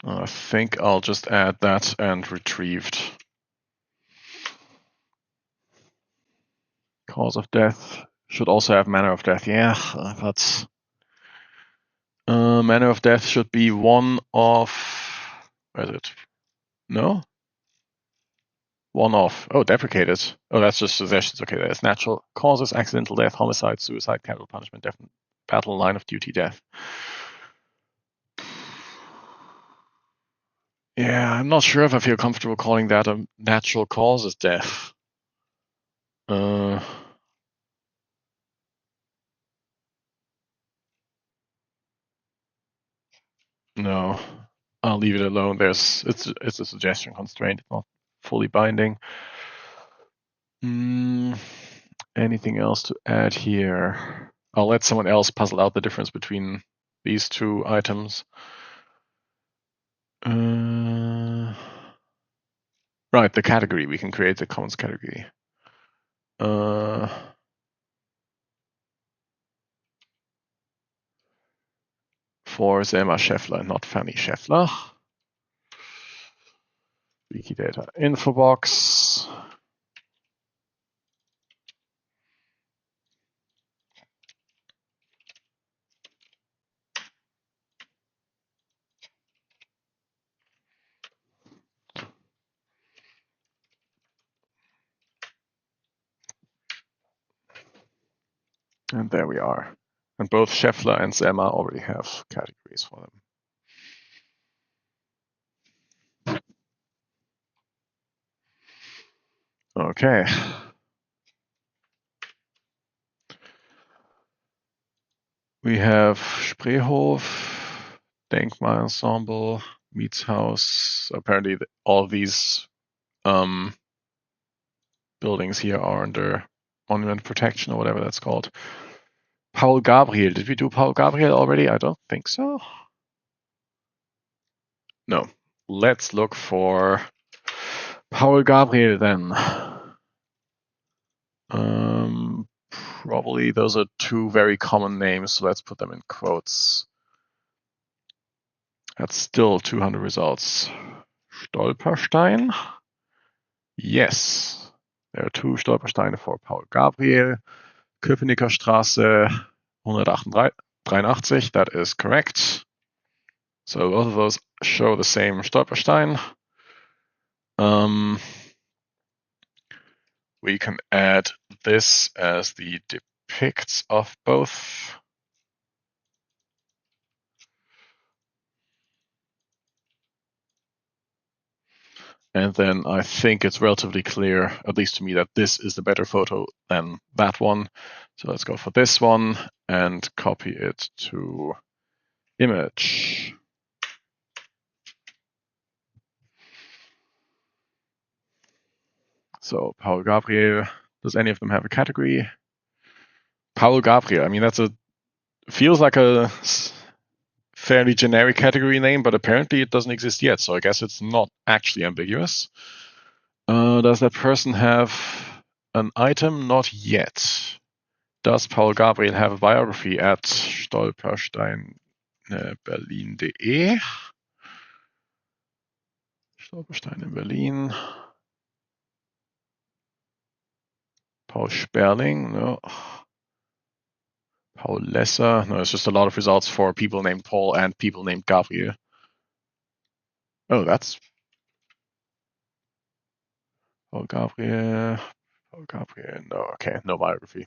I think I'll just add that and retrieved. Cause of death should also have manner of death. Yeah, that's manner of death should be one of. Where is it? No. One off. Oh, deprecated. Oh, that's just suggestions. Okay, there's natural causes, accidental death, homicide, suicide, capital punishment, death, battle, line of duty, death. Yeah, I'm not sure if I feel comfortable calling that a natural causes death. No, I'll leave it alone. It's a suggestion constraint, not fully binding. Anything else to add here? I'll let someone else puzzle out the difference between these two items. Right, the category. We can create the commons category. For Selma Scheffler, not Fanny Scheffler. Wikidata info box. And there we are. And both Scheffler and Selma already have categories for them. Okay. We have Spreehof, Denkmalensemble, Mietshaus. Apparently all of these buildings here are under monument protection or whatever that's called. Paul Gabriel. Did we do Paul Gabriel already? I don't think so. No. Let's look for Paul Gabriel then. Probably those are two very common names, so let's put them in quotes. That's still 200 results. Stolpersteine? Yes. There are two Stolpersteine for Paul Gabriel. Köpenicker Straße 183, that is correct. So both of those show the same Stolperstein. We can add this as the depicts of both. And then I think it's relatively clear, at least to me, that this is the better photo than that one. So let's go for this one and copy it to image. So Paul Gabriel, does any of them have a category? Paul Gabriel, I mean, feels like a fairly generic category name, but apparently it doesn't exist yet. So I guess it's not actually ambiguous. Does that person have an item? Not yet. Does Paul Gabriel have a biography at Stolperstein-Berlin.de? Stolperstein in Berlin. Paul Sperling, no. Paul Lesser, no, it's just a lot of results for people named Paul and people named Gabriel. Oh, that's Paul Gabriel. Paul Gabriel, no, okay, no biography.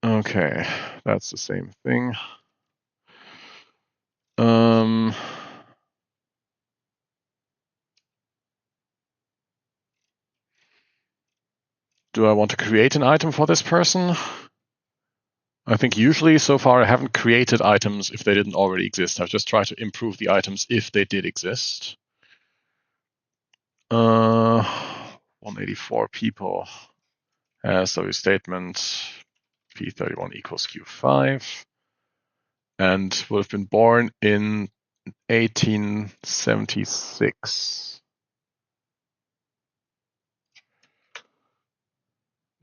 Okay, that's the same thing. do I want to create an item for this person? I think usually so far I haven't created items if they didn't already exist. I've just tried to improve the items if they did exist. 184 people has W statement P31 equals Q5 and would have been born in 1876.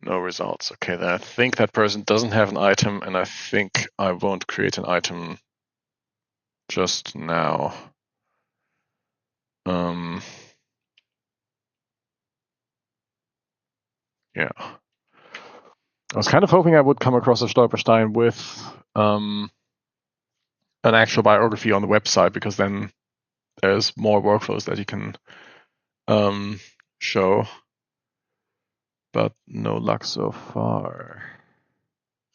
No results. Okay, then I think that person doesn't have an item, and I think I won't create an item just now. Yeah. I was kind of hoping I would come across a Stolpersteine with an actual biography on the website, because then there's more workflows that you can show. But no luck so far.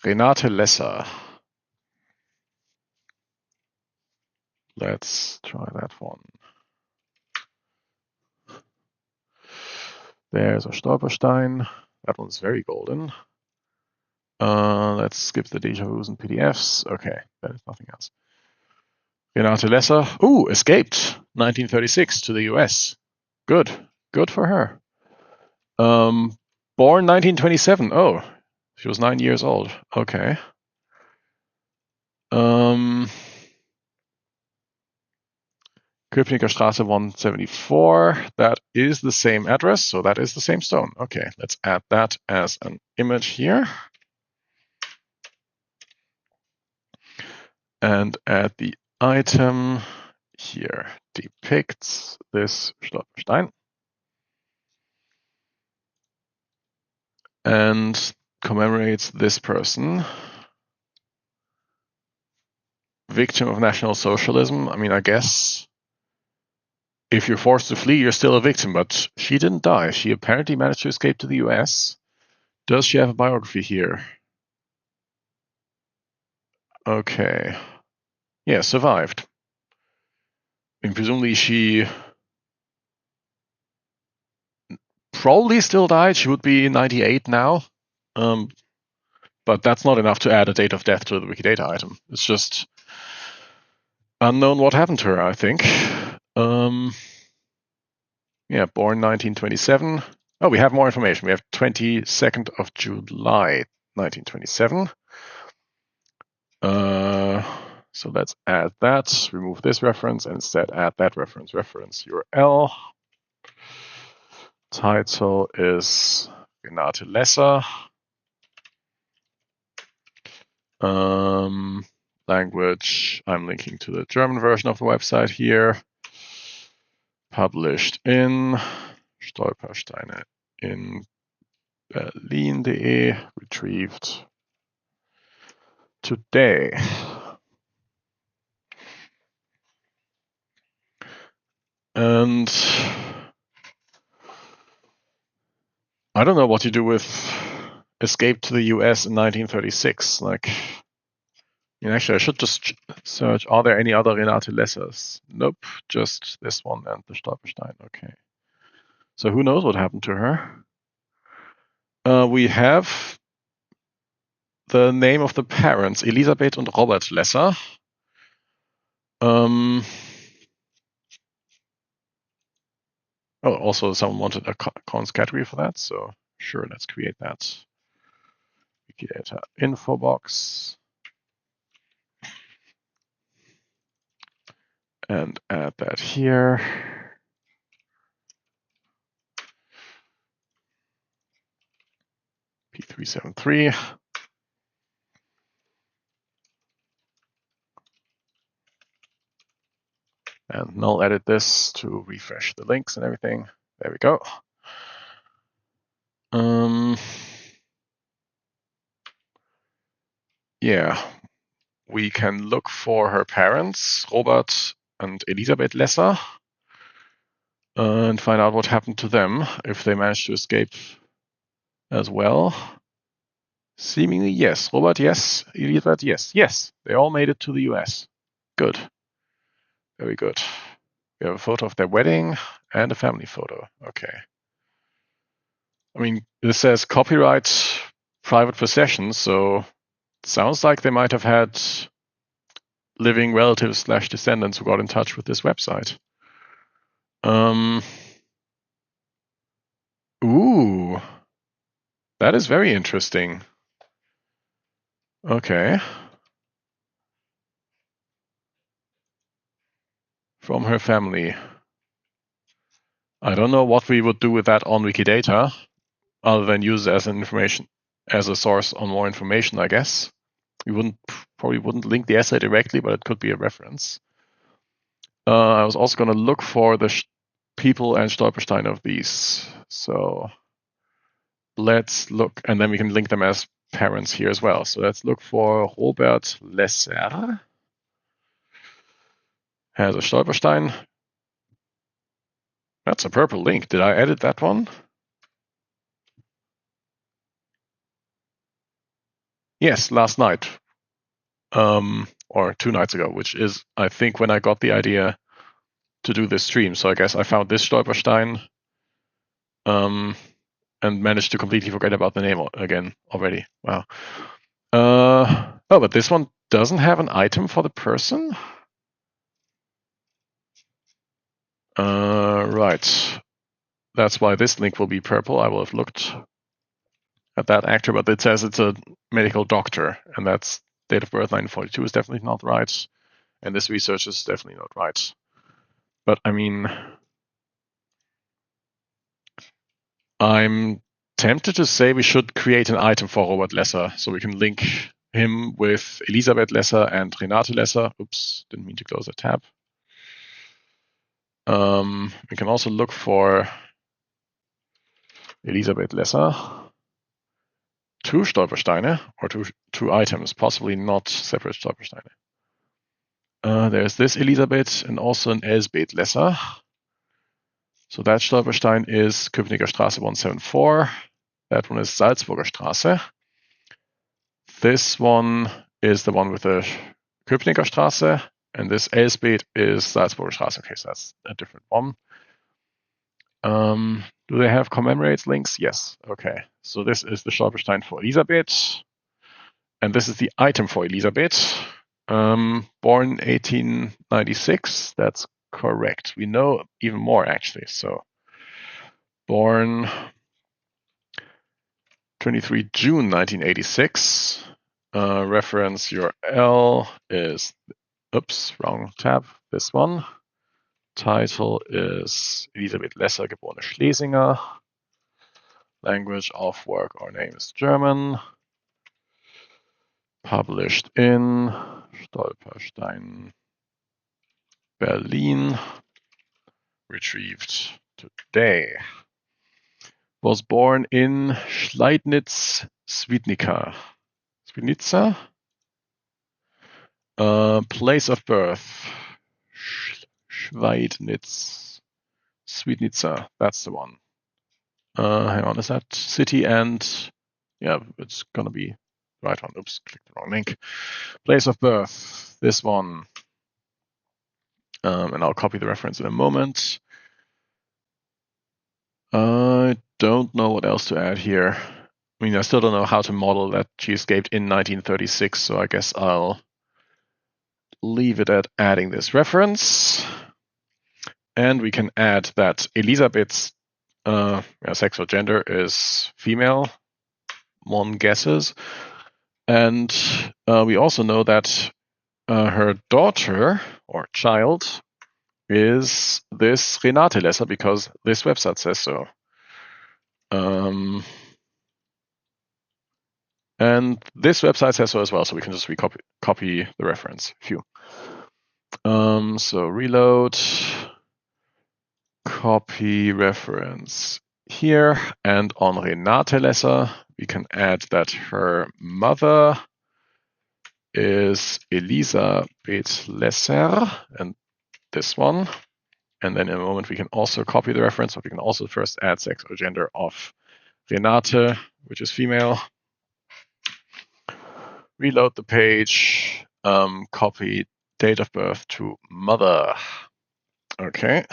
Renate Lesser. Let's try that one. There's a Stolperstein. That one's very golden. Let's skip the deja vus and PDFs. Okay, that is nothing else. Renate Lesser. Ooh, escaped 1936 to the US. Good. Good for her. Born 1927. Oh, she was 9 years old. Okay. Köpenicker Straße 174. That is the same address, so that is the same stone. Okay, let's add that as an image here. And add the item here. Depicts this Stolperstein. And commemorates this person. Victim of National Socialism. I mean, I guess if you're forced to flee, you're still a victim, but she didn't die. She apparently managed to escape to the US. Does she have a biography here? Okay. Yeah, survived. And presumably she probably still died. She would be 98 now. But that's not enough to add a date of death to the Wikidata item. It's just unknown what happened to her, I think. Yeah, born 1927. Oh, we have more information. We have 22nd of July, 1927. So let's add that, remove this reference, and instead add that reference URL. Title is Renate Lesser. Language, I'm linking to the German version of the website here. Published in Stolpersteine in Berlin.de, retrieved today. And I don't know what you do with escape to the US in 1936. Like, actually, I should just search, are there any other Renate Lessers? Nope, just this one and the Stolperstein. Okay. So who knows what happened to her? We have the name of the parents, Elisabeth and Robert Lesser. Oh, also someone wanted a cons category for that, so sure, let's create that. Wikidata info box. And add that here. P373. And null edit this to refresh the links and everything. There we go. Yeah, we can look for her parents, Robert and Elisabeth Lesser, and find out what happened to them, if they managed to escape as well. Seemingly yes. Robert, yes. Elisabeth, yes. Yes, they all made it to the US. Good. Very good. We have a photo of their wedding and a family photo. Okay. I mean, this says copyright private possession, so it sounds like they might have had living relatives / descendants who got in touch with this website. Ooh, that is very interesting. Okay. From her family. I don't know what we would do with that on Wikidata, other than use it as a source on more information, I guess. We probably wouldn't link the essay directly, but it could be a reference. I was also going to look for the people and Stolpersteine of these. So let's look, and then we can link them as parents here as well. So let's look for Robert Lesser. Has a Stolperstein. That's a purple link. Did I edit that one? Yes, last night. Or 2 nights ago, which is, I think, when I got the idea to do this stream. So I guess I found this Stolperstein and managed to completely forget about the name again already. Wow. Oh, but this one doesn't have an item for the person? Right. That's why this link will be purple. I will have looked at that actor, but it says it's a medical doctor, and that's date of birth 1942 is definitely not right, and this research is definitely not right. But I mean, I'm tempted to say we should create an item for Robert Lesser, so we can link him with Elisabeth Lesser and Renate Lesser. Oops, didn't mean to close a tab. We can also look for Elisabeth Lesser, 2 Stolpersteine, or two items, possibly not separate Stolpersteine. There's this Elisabeth and also an Elsbeth Lesser. So that Stolperstein is Köpenicker Straße 174. That one is Salzburger Straße. This one is the one with the Köpenicker Straße, and this Elsbeth is Salzburger Straße. Okay, so that's a different one. Do they have commemorate links? Yes. Okay, so this is the Stolperstein for Elisabeth, and this is the item for Elisabeth. Born 1896. That's correct. We know even more actually. So born 23 June 1986. Reference URL is, oops, wrong tab, this one. Title is Elisabeth Lesser, geborene Schlesinger. Language of work or name is German. Published in Stolperstein, Berlin. Retrieved today. Was born in Schleidnitz, Swidnica. Swidnica? Place of birth. Schweidnitz. Swidnica. That's the one. Hang on, is that city and... Yeah, it's gonna be the right one. Oops, clicked the wrong link. Place of birth. This one. And I'll copy the reference in a moment. I don't know what else to add here. I mean, I still don't know how to model that she escaped in 1936, so I guess I'll leave it at adding this reference. And we can add that Elisabeth's sex or gender is female, one guesses. And we also know that her daughter or child is this Renate Lesser because this website says so. And this website says so as well, so we can just copy the reference. Phew. So reload, copy reference here, and on Renate Lesser, we can add that her mother is Elisabeth Lesser, and this one. And then in a moment, we can also copy the reference, but we can also first add sex or gender of Renate, which is female. Reload the page, copy date of birth to mother. Okay.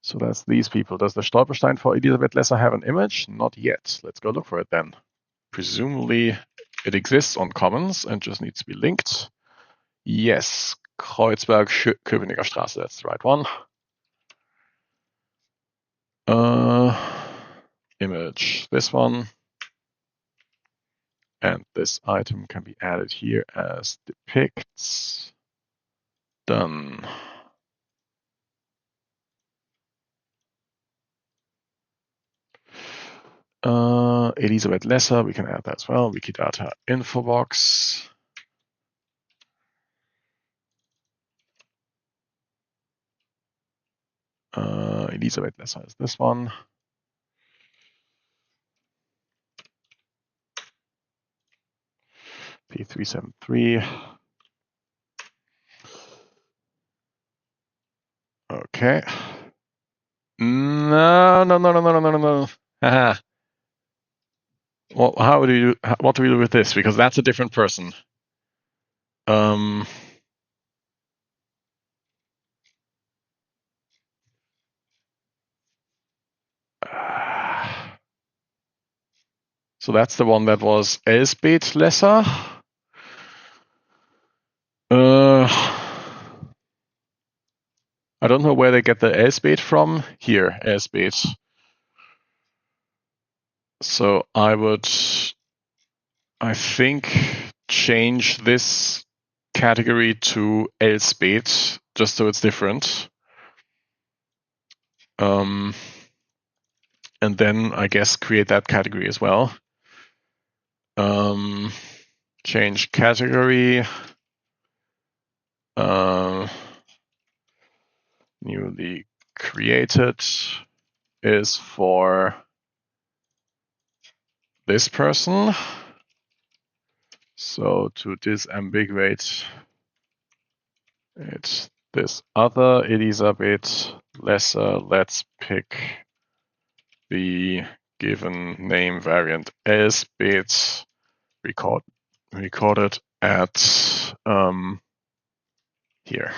So that's these people. Does the Stolpersteine for Elisabeth Lesser have an image? Not yet. Let's go look for it then. Presumably it exists on Commons and just needs to be linked. Yes, Kreuzberg, Köpenicker Straße, that's the right one. Image, this one. And this item can be added here as depicts. Done. Elisabeth Lesser, we can add that as well. Wikidata info box. Elisabeth Lesser is this one. P373. Okay. No. Haha. Well, what do we do with this? Because that's a different person. So that's the one that was Elsbeth Lesser. I don't know where they get the Elsbeth from. Here, Elsbeth. So I think, change this category to Elsbeth, just so it's different. And then I guess create that category as well. Change category. Newly created is for this person. So to disambiguate, it's this other Elisabeth Lesser. Let's pick the given name variant Elsbeth, recorded at here.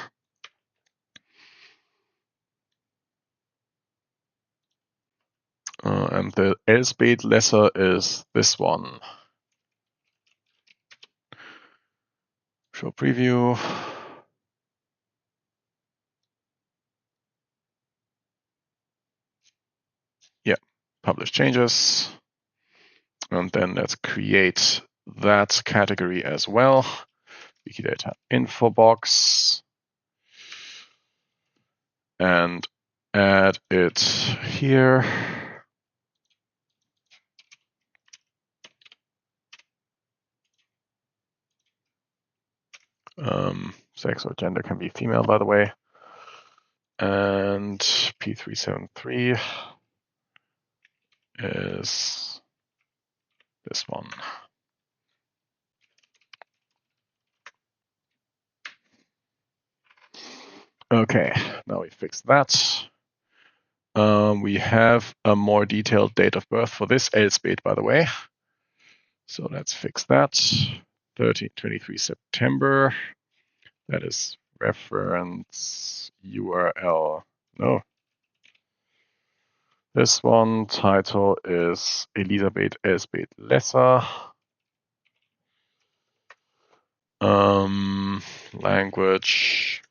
And the Elsbeth Lesser is this one. Show preview. Yeah, publish changes. And then let's create that category as well. Wikidata info box. And add it here. Sex or gender can be female, by the way. And P373 is this one. Okay, now we fixed that. We have a more detailed date of birth for this Elsbeth, by the way. So let's fix that. 23 September. That is reference URL. No. This one, title is Elisabeth Elsbeth Lesser. Language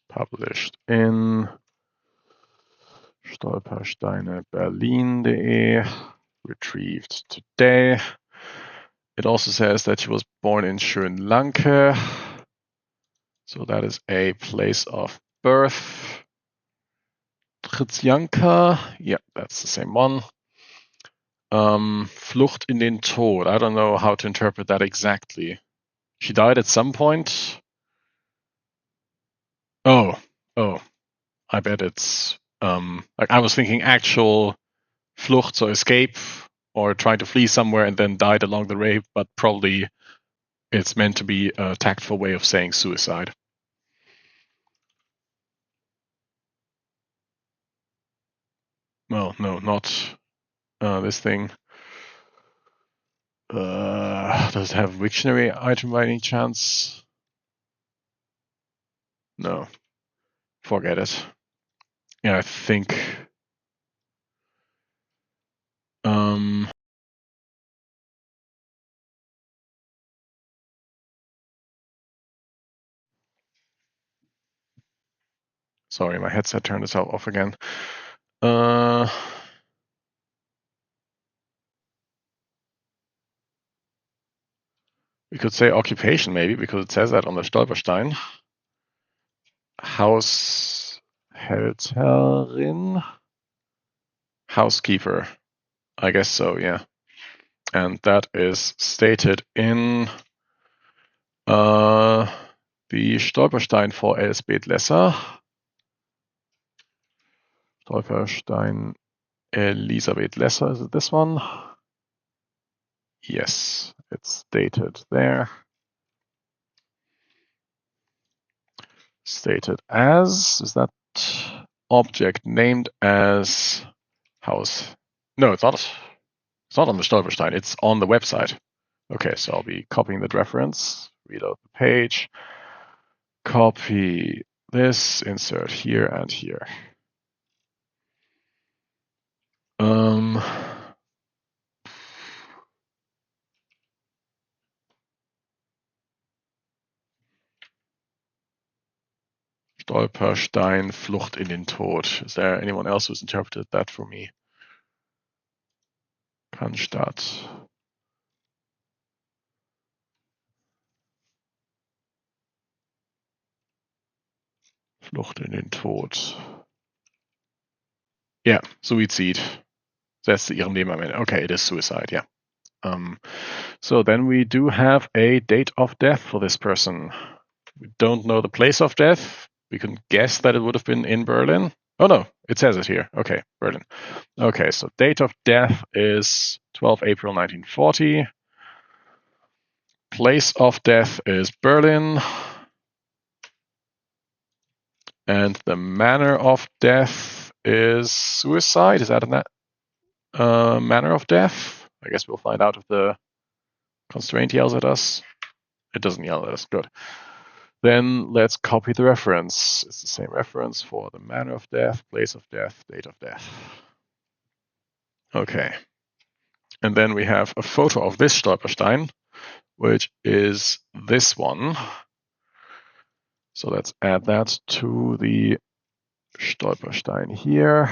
published in Stolpersteine Berlin.de, retrieved today. It also says that she was born in Schönlanke. So that is a place of birth. Tritsjanka, yeah, that's the same one. Flucht in den Tod. I don't know how to interpret that exactly. She died at some point. Oh, I bet it's like I was thinking actual Flucht, so escape or trying to flee somewhere and then died along the way, but probably it's meant to be a tactful way of saying suicide. Well, no, not this thing. Does it have a Wiktionary item by any chance? No. Forget it. Yeah, I think sorry, my headset turned itself off again. We could say occupation maybe, because it says that on the Stolperstein. Haushälterin? Housekeeper. I guess so, yeah. And that is stated in the Stolperstein for Elsbeth Lesser. Stolperstein Elisabeth Lesser, is it this one? Yes, it's stated there. Stated as, is that object named as house? No, it's not. It's not on the Stolperstein, it's on the website. Okay, so I'll be copying that reference, reload the page, copy this, insert here and here. Stolperstein, Flucht in den Tod. Is there anyone else who's interpreted that for me? Cannstatt. Flucht in den Tod. Yeah, Suizid. That's ihren Leben am Ende. Okay, it is suicide, yeah. So then we do have a date of death for this person. We don't know the place of death. We can guess that it would have been in Berlin. Oh no, it says it here. Okay, Berlin. Okay, so date of death is 12 April 1940. Place of death is Berlin. And the manner of death is suicide. Is that in that manner of death? I guess we'll find out if the constraint yells at us. It doesn't yell at us. Good. Then let's copy the reference. It's the same reference for the manner of death, place of death, date of death. Okay. And then we have a photo of this Stolperstein, which is this one. So let's add that to the Stolperstein here.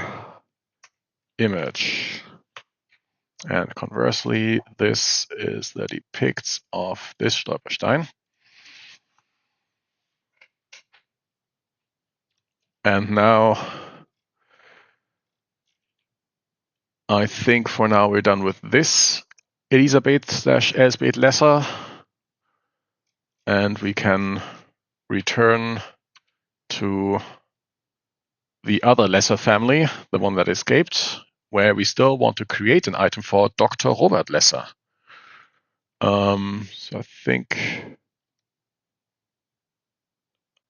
Image. And conversely, this is the depicts of this Stolperstein. And now, I think for now we're done with this Elisabeth/Elsbeth Lesser. And we can return to the other Lesser family, the one that escaped, where we still want to create an item for Dr. Robert Lesser. So I think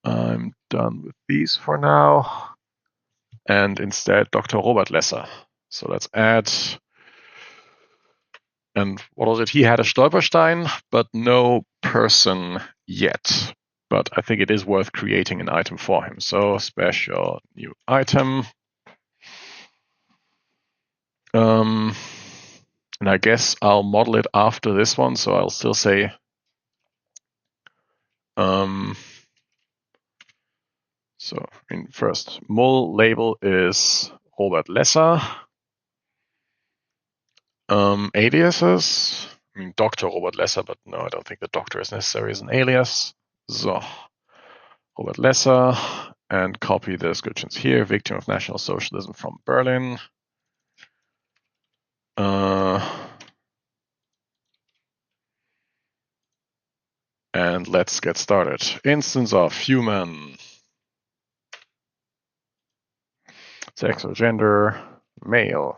I'm done with these for now. And instead, Dr. Robert Lesser. So let's add, and what was it? He had a Stolperstein, but no person yet. But I think it is worth creating an item for him. So special new item. And I guess I'll model it after this one. So I'll still say, so in first mul label is Robert Lesser. Aliases, I mean Dr. Robert Lesser, but no, I don't think the doctor is necessary as an alias. So Robert Lesser, and copy the descriptions here. Victim of National Socialism from Berlin. And let's get started. Instance of human. Sex or gender, male.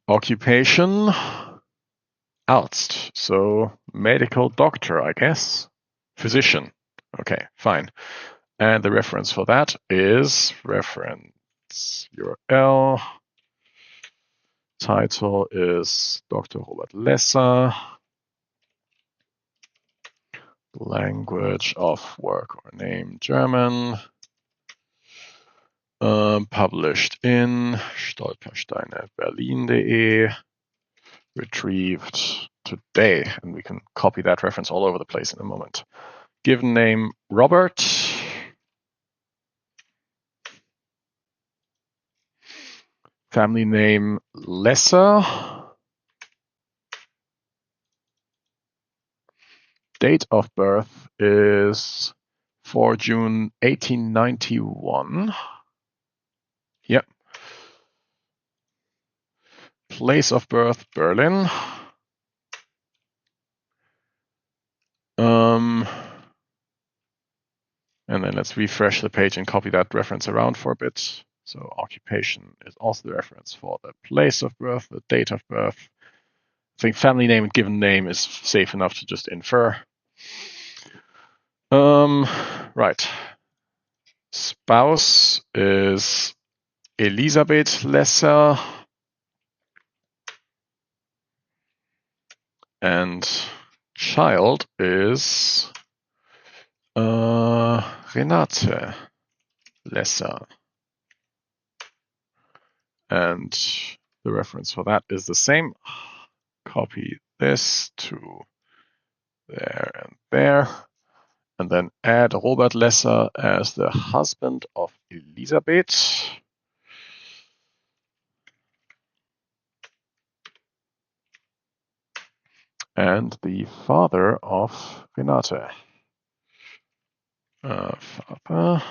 Occupation, Arzt. So medical doctor, I guess. Physician. Okay, fine. And the reference for that is reference URL. Title is Dr. Robert Lesser. Language of work or name, German. Published in Stolpersteine, Berlin.de. Retrieved today. And we can copy that reference all over the place in a moment. Given name, Robert. Family name, Lesser. Date of birth is 4 June 1891. Yep. Place of birth, Berlin. And then let's refresh the page and copy that reference around for a bit. So occupation is also the reference for the place of birth, the date of birth. I think family name and given name is safe enough to just infer. Right. Spouse is Elisabeth Lesser. And child is Renate Lesser. And the reference for that is the same. Copy this to there and there. And then add Robert Lesser as the husband of Elisabeth. And the father of Renate. Father.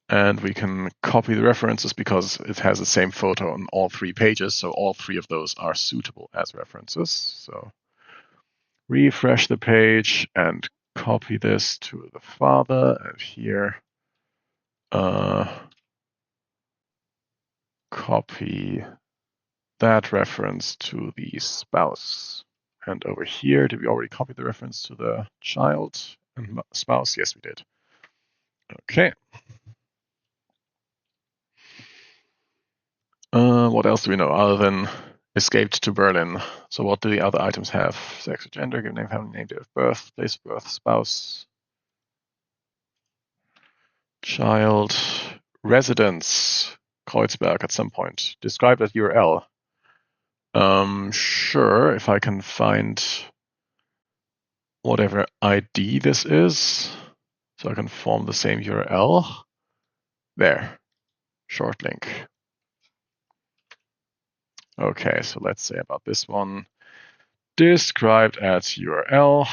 And we can copy the references because it has the same photo on all 3 pages. So all 3 of those are suitable as references. So refresh the page and copy this to the father. And here, copy that reference to the spouse. And over here, did we already copy the reference to the child and spouse? Yes, we did. Okay. What else do we know other than escaped to Berlin? So what do the other items have? Sex or gender, given name, family name, date of birth, place of birth, spouse, child, residence, Kreuzberg at some point. Describe that URL. Sure, if I can find whatever ID this is, so I can form the same URL. There, short link. Okay, so let's say about this one. Described as URL.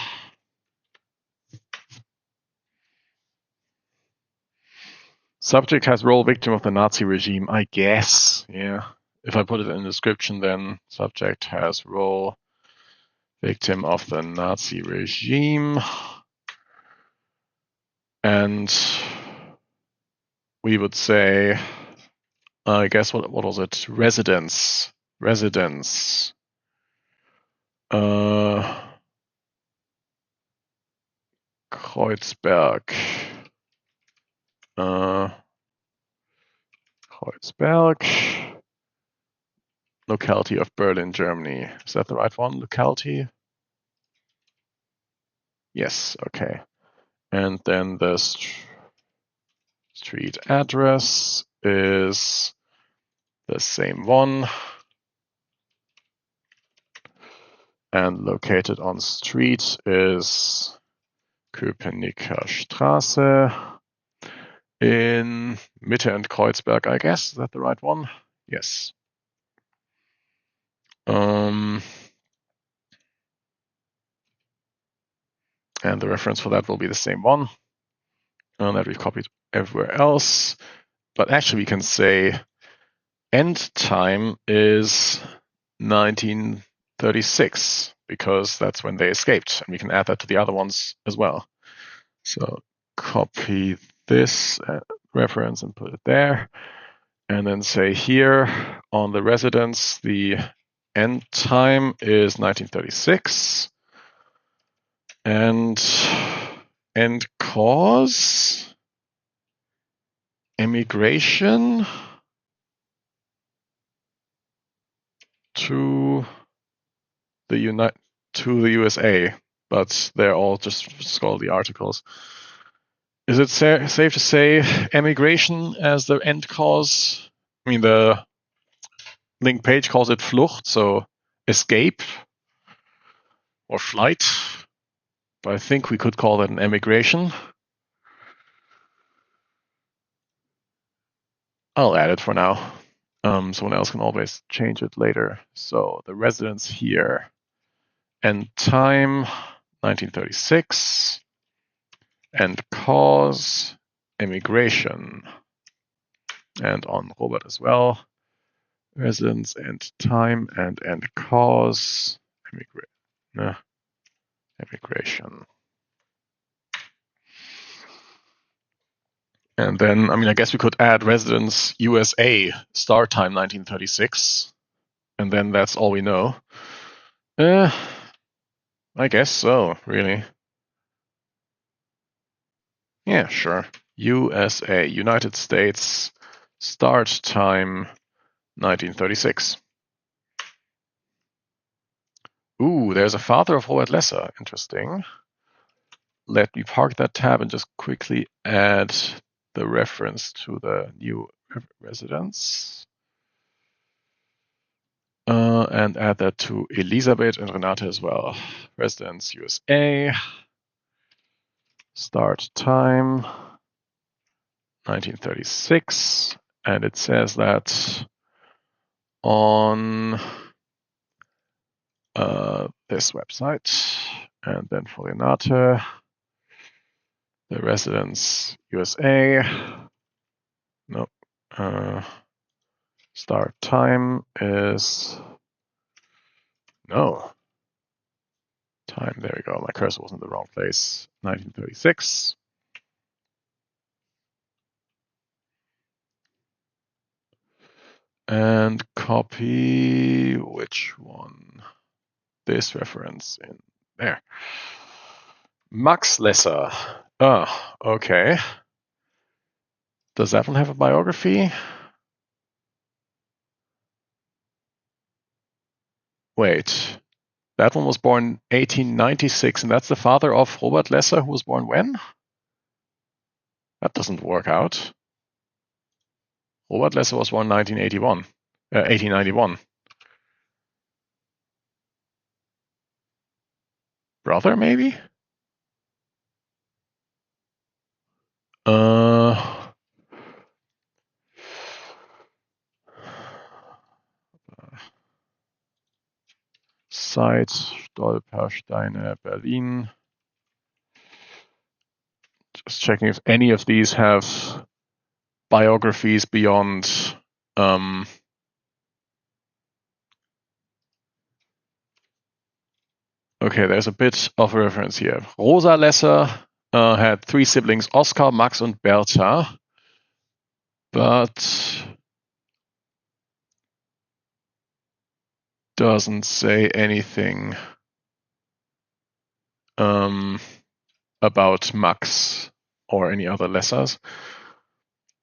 Subject has role victim of the Nazi regime, I guess. Yeah. If I put it in the description, then subject has role victim of the Nazi regime. And we would say, I guess, what was it? Residence. Residence. Kreuzberg. Kreuzberg. Locality of Berlin, Germany. Is that the right one? Locality? Yes, okay. And then the street address is the same one. And located on street is Köpenicker Straße in Mitte and Kreuzberg, I guess. Is that the right one? Yes. And the reference for that will be the same one that we've copied everywhere else. But actually, we can say end time is 1936 because that's when they escaped, and we can add that to the other ones as well. So copy this reference and put it there, and then say here on the residence the end time is 1936, and end cause emigration to the to the USA, but they're all just scholarly articles. Is it safe to say emigration as the end cause? I mean, the link page calls it Flucht, so escape or flight, but I think we could call that an emigration. I'll add it for now. Someone else can always change it later. So the residence here and time 1936 and cause emigration, and on Robert as well, residence and time and cause emigration. And then, I mean, I guess we could add residence USA, start time 1936, and then that's all we know. I guess so, really. Yeah, sure. USA, United States, start time 1936. Ooh, there's a father of Robert Lesser. Interesting. Let me park that tab and just quickly add the reference to the new residence. And add that to Elisabeth and Renate as well. Residence USA. Start time 1936. And it says that on this website. And then for Renate, the residence USA. Nope. Start time is no. Time, there we go. My cursor was in the wrong place. 1936. And copy which one? This reference in there. Max Lesser. Oh, okay. Does that one have a biography? Wait. That one was born 1896, and that's the father of Robert Lesser, who was born when? That doesn't work out. Robert Lesser was born 1891. Brother, maybe? Site Stolpersteine, Berlin. Just checking if any of these have biographies beyond. Okay, there's a bit of a reference here. Rosa Lesser had 3 siblings, Oskar, Max, and Bertha. But doesn't say anything about Max or any other Lessers.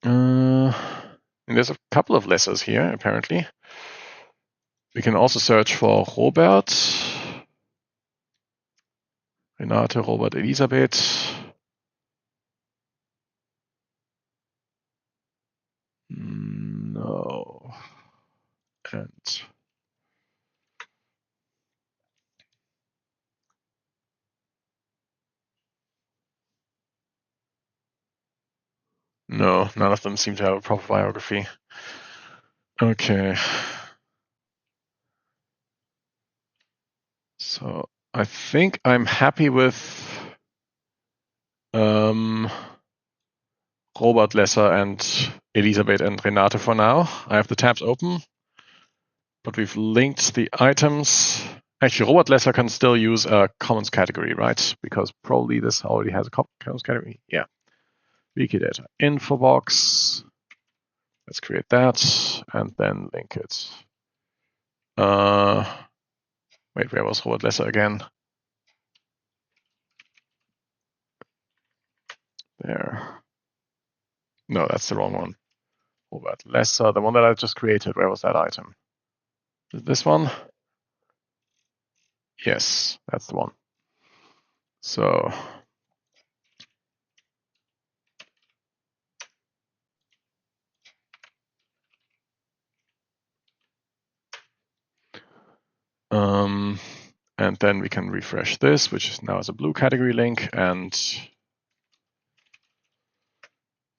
And there's a couple of Lessers here, apparently. We can also search for Robert, Renate, Robert, Elisabeth. No. And no, none of them seem to have a proper biography. Okay. So I think I'm happy with Robert Lesser and Elisabeth and Renate for now. I have the tabs open, but we've linked the items. Actually, Robert Lesser can still use a commons category, right? Because probably this already has a commons category. Yeah. Wikidata info box. Let's create that and then link it. Wait, where was Robert Lesser again? There. No, that's the wrong one. Robert Lesser, the one that I just created. Where was that item? This one? Yes, that's the one. So and then we can refresh this, which is now as a blue category link, and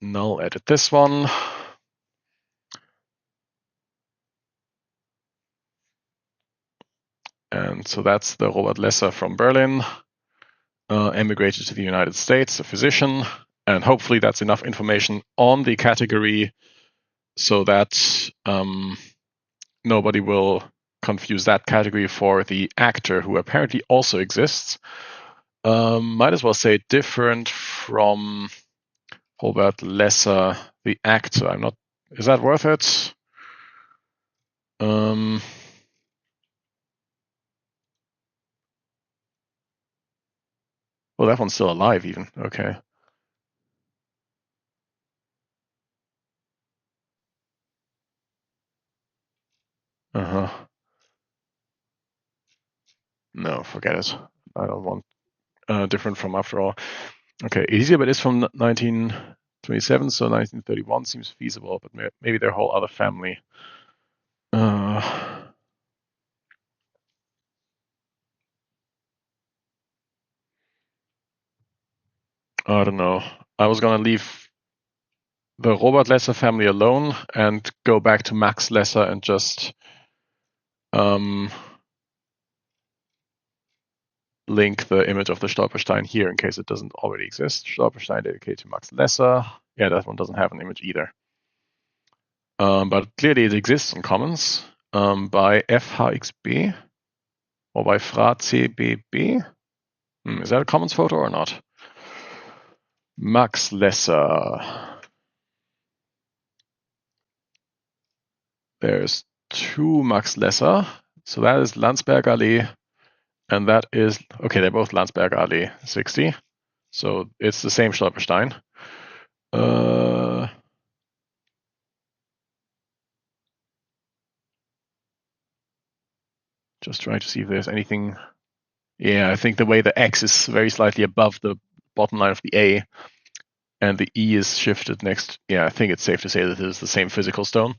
null edit this one. And so that's the Robert Lesser from Berlin, emigrated to the United States, a physician, and hopefully that's enough information on the category so that nobody will confuse that category for the actor who apparently also exists. Might as well say different from Robert Lesser, the actor. I'm not. Is that worth it? Well, that one's still alive even. Okay. Uh-huh. No, forget it. I don't want different from after all. Okay, Elisabeth is from 1927, so 1931 seems feasible, but maybe their whole other family. I don't know. I was gonna leave the Robert Lesser family alone and go back to Max Lesser and just link the image of the Stolpersteine here in case it doesn't already exist. Stolpersteine dedicated to Max Lesser. Yeah, that one doesn't have an image either. But clearly it exists in Commons by FHXB or by FraCBB. Is that a Commons photo or not? Max Lesser. There's two Max Lesser. So that is Landsberg Allee, and that is, okay, they're both Landsberg Allee 60. So it's the same Stolperstein. Just trying to see if there's anything. Yeah, I think the way the X is very slightly above the bottom line of the A and the E is shifted next. Yeah, I think it's safe to say that it is the same physical stone.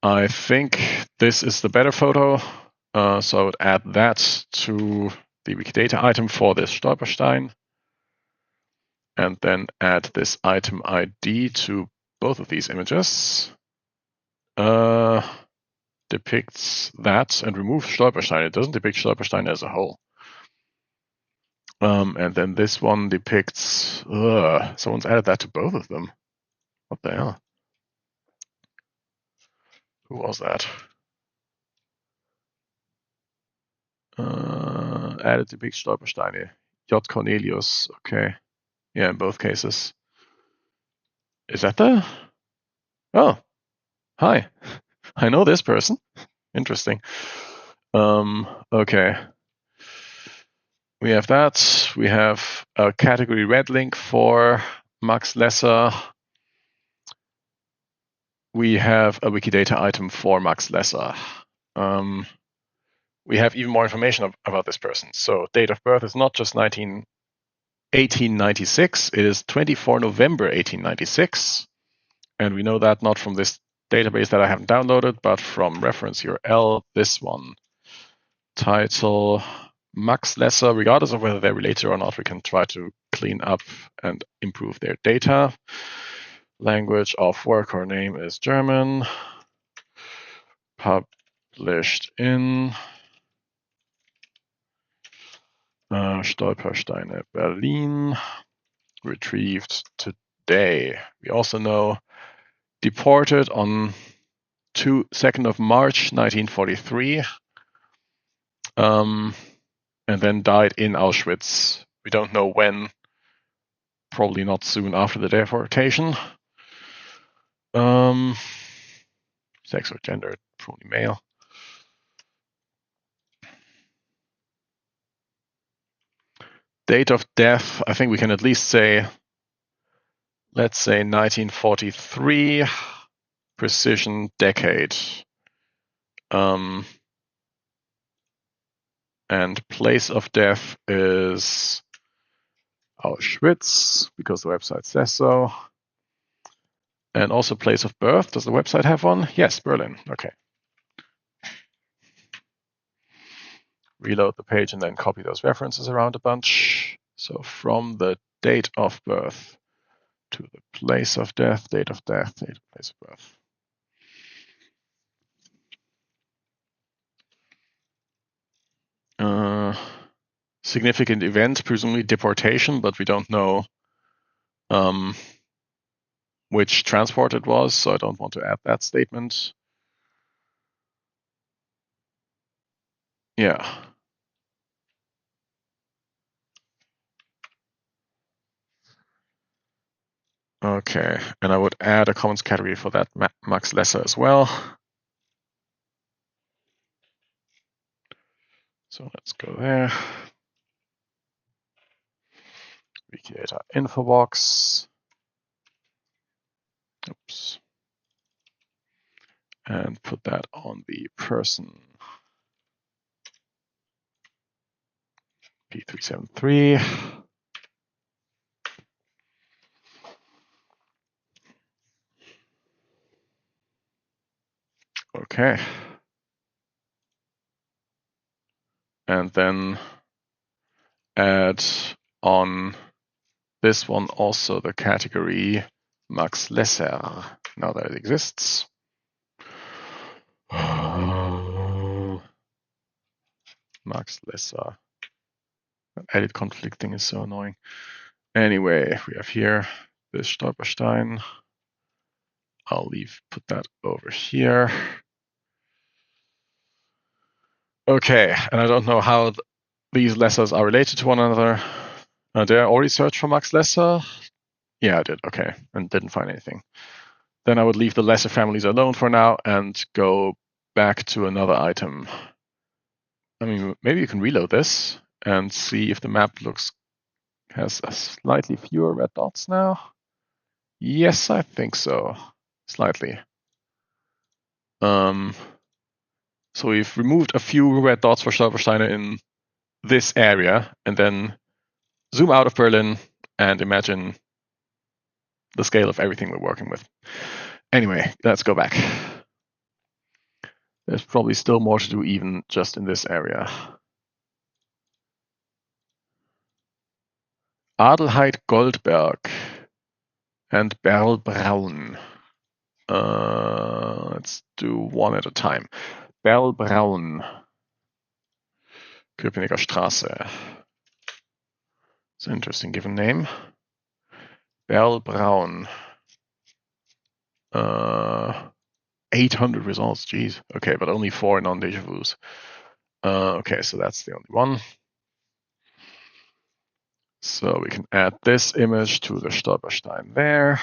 I think this is the better photo. So I would add that to the Wikidata item for this Stolperstein. And then add this item ID to both of these images. Depicts that and remove Stolperstein. It doesn't depict Stolperstein as a whole. And then this one depicts. Someone's added that to both of them. What the hell? Who was that? Added depicts Stolpersteine. J. Cornelius. Okay. Yeah, in both cases. Is that the? Oh, hi. I know this person. Interesting. Okay. We have that. We have a category red link for Max Lesser. We have a Wikidata item for Max Lesser. We have even more information about this person. So date of birth is not just 1896, it is 24 November 1896. And we know that not from this database that I haven't downloaded, but from reference URL, this one. Title, Max Lesser, regardless of whether they're related or not, we can try to clean up and improve their data. Language of work or name is German. Published in Stolpersteine, Berlin. Retrieved today. We also know deported on 2nd of March 1943. And then died in Auschwitz. We don't know when. Probably not soon after the deportation. Sex or gender, probably male. Date of death, I think we can at least say, let's say 1943, precision decade. And place of death is Auschwitz, because the website says so. And also place of birth. Does the website have one? Yes, Berlin. Okay. Reload the page and then copy those references around a bunch. So from the date of birth to the place of death, date of death, date of place of birth. Significant event, presumably deportation, but we don't know which transport it was, so I don't want to add that statement. Yeah. Okay, and I would add a commons category for that Max Lesser as well. So let's go there. Wikidata info box. Oops. And put that on the person. P373. Okay. And then add on this one also the category Max Lesser, now that it exists. Max Lesser. Edit conflict thing is so annoying. Anyway, we have here this Stolpersteine. I'll put that over here. Okay, and I don't know how these lessers are related to one another. Did I already search for Max Lesser? Yeah, I did. Okay, and didn't find anything. Then I would leave the lesser families alone for now and go back to another item. I mean, maybe you can reload this and see if the map has slightly fewer red dots now. Yes, I think so. Slightly. So we've removed a few red dots for Stolpersteine in this area, and then zoom out of Berlin and imagine the scale of everything we're working with. Anyway, let's go back. There's probably still more to do even just in this area. Adelheid Goldberg and Berl Braun. Let's do one at a time. Berl Braun. Köpenicker Straße. It's an interesting given name. Berl Braun. 800 results, geez. Okay, but only 4 non-deja vus. Okay, so that's the only one. So we can add this image to the Stolperstein there.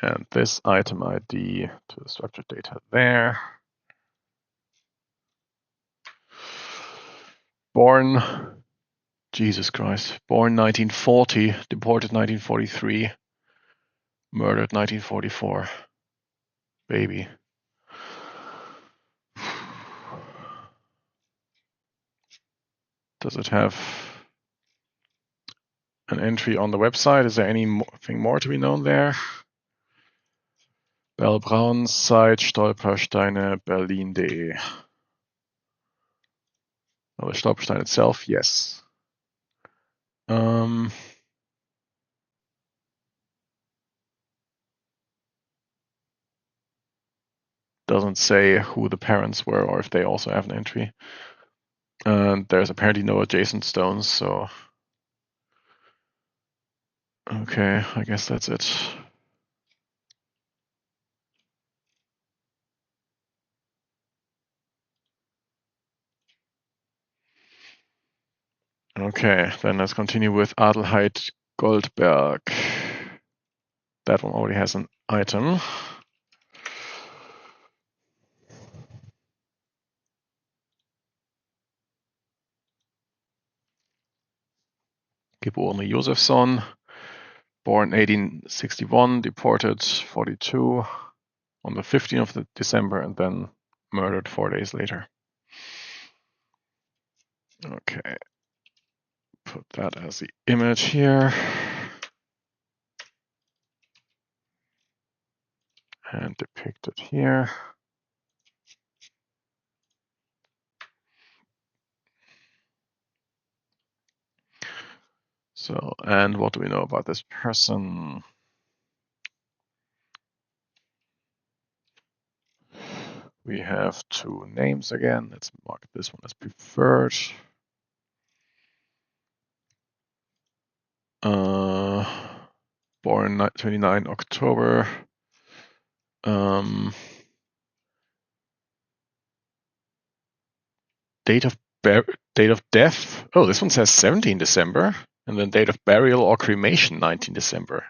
And this item ID to the structured data there. Born, Jesus Christ, born 1940, deported 1943, murdered 1944. Baby. Does it have an entry on the website? Is there anything more to be known there? Bell Braun, Site, Stolpersteine, Berlin.de. Oh, the Stolperstein itself, yes. Doesn't say who the parents were or if they also have an entry. And there's apparently no adjacent stones, so okay, I guess that's it. Okay, then let's continue with Adelheid Goldberg. That one already has an item. Geborene Josefsson, born 1861, deported 42. on the 15th of December and then murdered 4 days later. Okay, put that as the image here. And depict it here. So, and what do we know about this person? We have 2 names again. Let's mark this one as preferred. Born 29 October. Date of death. Oh, this one says 17 December. And then date of burial or cremation, 19 December.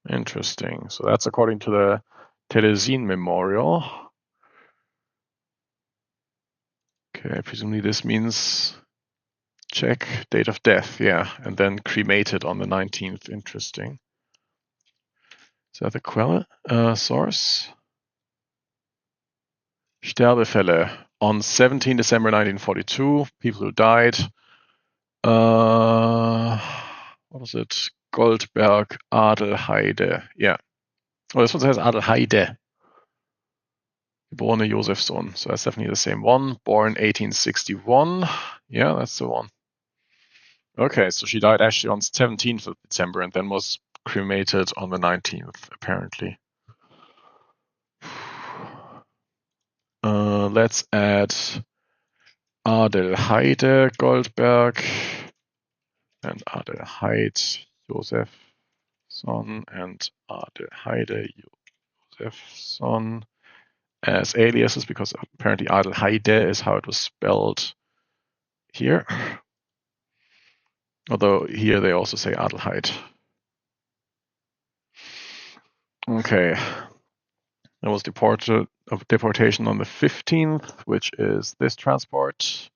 Interesting. So that's according to the Telezin Memorial. Okay, presumably this means check date of death, yeah, and then cremated on the 19th. Interesting. Is that the source? Sterbefälle on 17 December 1942. People who died. What was it? Goldberg, Adelheide. Yeah. Oh, this one says Adelheide. Geborene Josefsson. So that's definitely the same one. Born 1861. Yeah, that's the one. Okay, so she died actually on 17th of December and then was cremated on the 19th, apparently. Let's add Adelheide Goldberg and Adelheid Josefsson and Adelheide Josefsson as aliases, because apparently Adelheide is how it was spelled here. Although here they also say Adelheid. Okay. There was deportation on the 15th, which is this transport.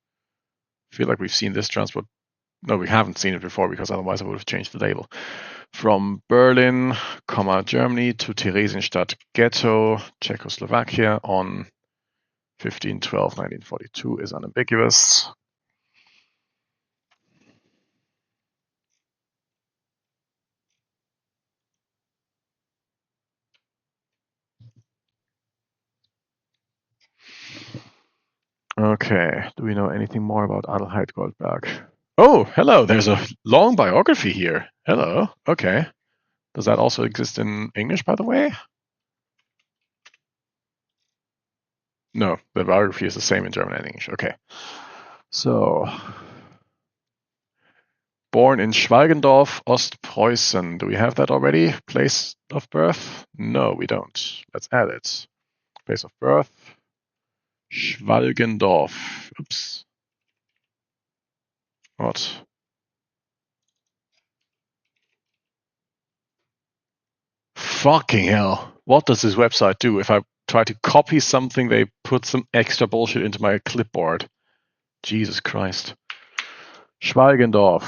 I feel like we've seen this transport. No, we haven't seen it before, because otherwise I would have changed the label. From Berlin, Germany to Theresienstadt Ghetto, Czechoslovakia on 15/12/1942 is unambiguous. Okay, do we know anything more about Adelheid Goldberg? Oh, hello, there's a long biography here. Hello, okay. Does that also exist in English, by the way? No, the biography is the same in German and English. Okay. So, born in Schwalgendorf, Ostpreußen. Do we have that already? Place of birth? No, we don't. Let's add it. Place of birth. Schwalgendorf. Oops. What? Fucking hell. What does this website do? If I try to copy something, they put some extra bullshit into my clipboard. Jesus Christ. Schwalgendorf.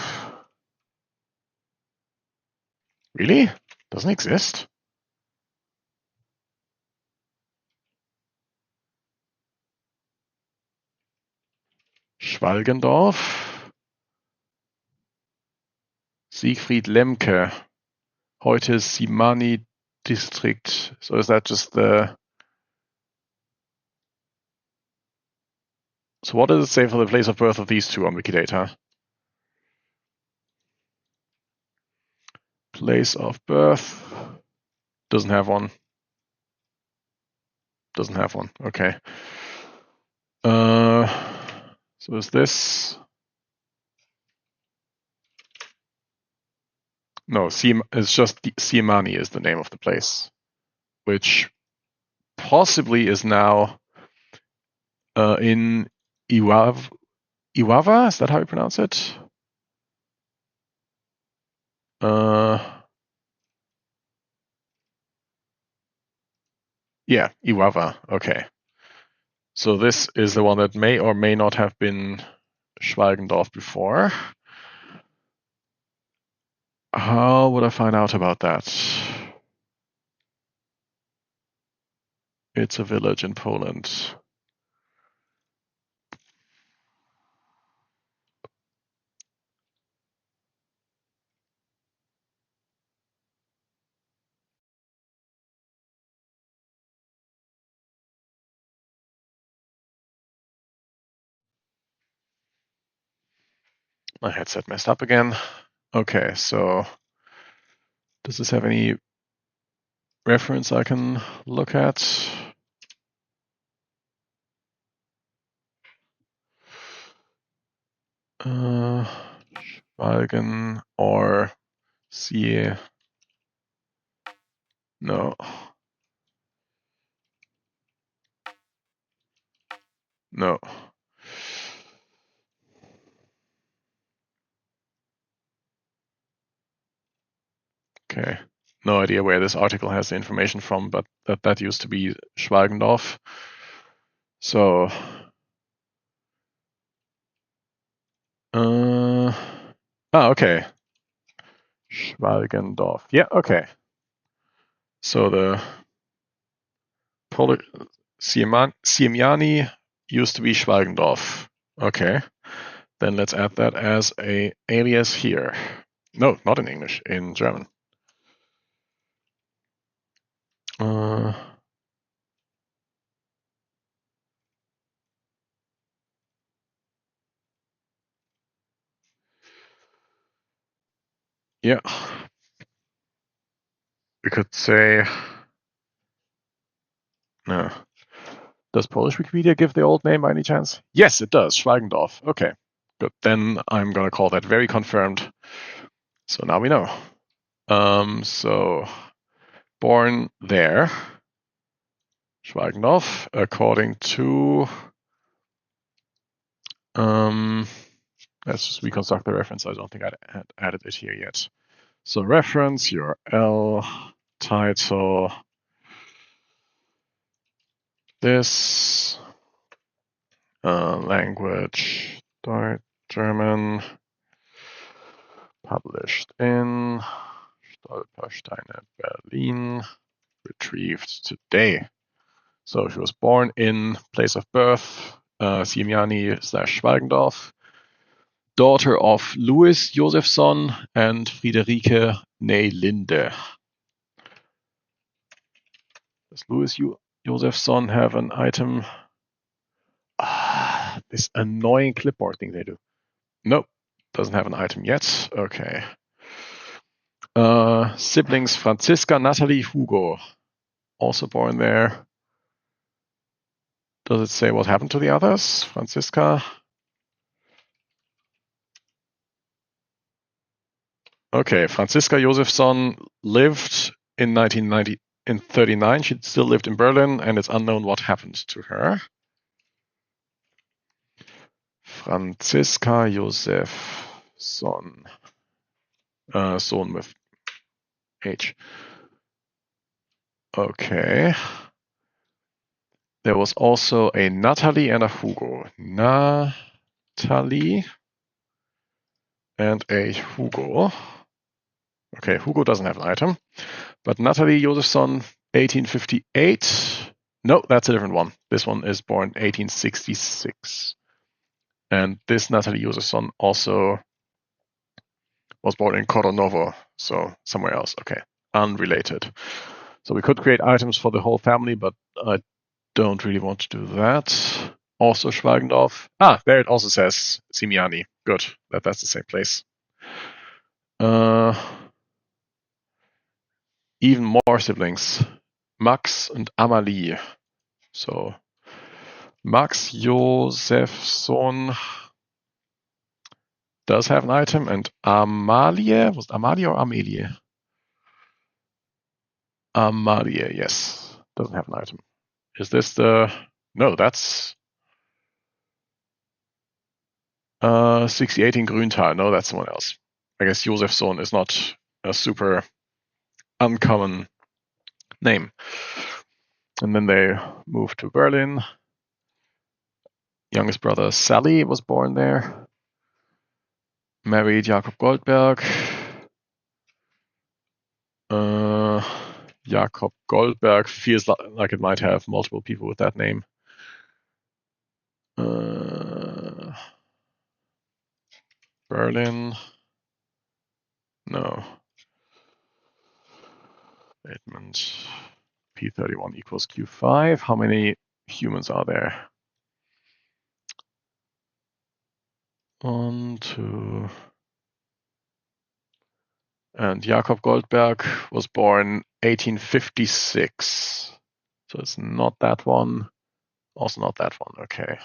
Really? Doesn't exist? Schwalgendorf. Siegfried Lemke. Heute Simani District. So is that just the... So what does it say for the place of birth of these two on Wikidata? Place of birth. Doesn't have one. Doesn't have one. Okay. So is this... No, it's just Siemani is the name of the place, which possibly is now in Iwava. Is that how you pronounce it? Yeah, Iwava. Okay. So this is the one that may or may not have been Schwalgendorf before. How would I find out about that? It's a village in Poland. My headset messed up again. Okay, so does this have any reference I can look at? Schwalgen or siehe. No. No. Okay. No idea where this article has the information from, but that used to be Schwalgendorf. So, okay. Schwalgendorf. Yeah, okay. So the Siemiani used to be Schwalgendorf. Okay. Then let's add that as a alias here. No, not in English, in German. Yeah. We could say, no. Does Polish Wikipedia give the old name by any chance? Yes, it does. Schweigendorf. Okay, good. Then I'm going to call that very confirmed. So now we know. So born there, Schweigendorf, according to, let's just reconstruct the reference. I don't think I had added it here yet. So reference, URL, title, this, language, German, published in Stolpersteine, Berlin, retrieved today. So she was born in place of birth, Siemiani/Schweigendorf, daughter of Louis Josephson and Friederike née Linde. Does Louis Josephson have an item? This annoying clipboard thing they do. Nope, doesn't have an item yet. Okay. Siblings Franziska, Natalie, Hugo. Also born there. Does it say what happened to the others? Franziska? Okay, Franziska Josephson lived in 1990, in 39. She still lived in Berlin, and it's unknown what happened to her. Franziska Josephson. Sohn with H. Okay. There was also a Natalie and a Hugo. Natalie and a Hugo. Okay, Hugo doesn't have an item. But Natalie Josephson, 1858. No, that's a different one. This one is born 1866. And this Natalie Josephson also was born in Koronovo, so somewhere else. Okay, unrelated. So we could create items for the whole family, but I don't really want to do that. Also Schweigendorf. There it also says Siemiani. Good, that's the same place. Even more siblings. Max and Amalie. So Max Josephson does have an item, and Amalie, was it Amalie or Amelie? Amalie, yes, doesn't have an item. Is this the, no, that's 68 in Grüntal. No, that's someone else. I guess Josephson is not a super uncommon name. And then they moved to Berlin. Youngest brother Sally was born there. Married Jakob Goldberg. Jakob Goldberg feels like it might have multiple people with that name. Berlin. No. Statement P31 equals Q5. How many humans are there? 1, 2. And Jakob Goldberg was born 1856. So it's not that one. Also not that one. Okay.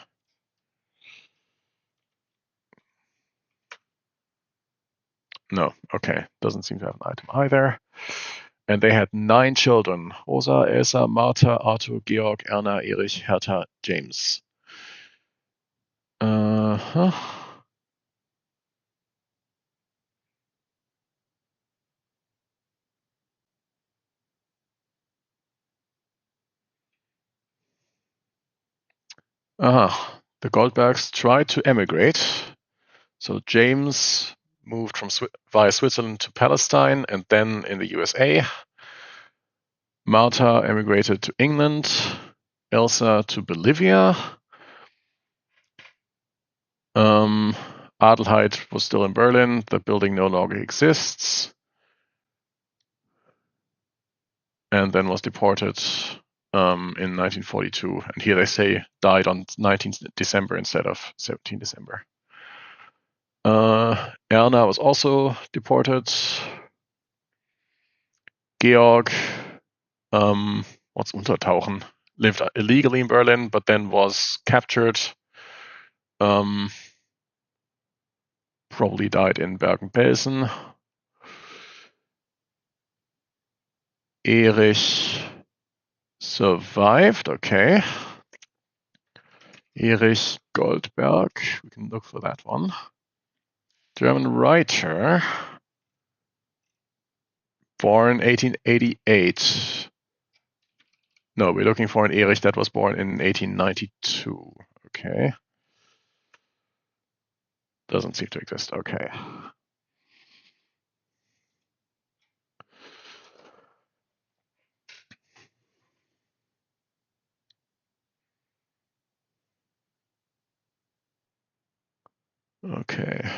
No. Okay. Doesn't seem to have an item either. And they had 9 children. Rosa, Elsa, Martha, Arthur, Georg, Erna, Erich, Hertha, James. Uh-huh. The Goldbergs tried to emigrate. So James moved from via Switzerland to Palestine and then in the USA. Martha emigrated to England. Elsa to Bolivia. Adelheid was still in Berlin. The building no longer exists. And then was deported in 1942. And here they say died on 19 December instead of 17 December. Erna was also deported. Georg, what's untertauchen? Lived illegally in Berlin, but then was captured. Probably died in Bergen-Belsen. Erich survived, okay. Erich Goldberg, we can look for that one. German writer, born 1888. No, we're looking for an Erich that was born in 1892. Okay. Doesn't seem to exist. Okay. Okay.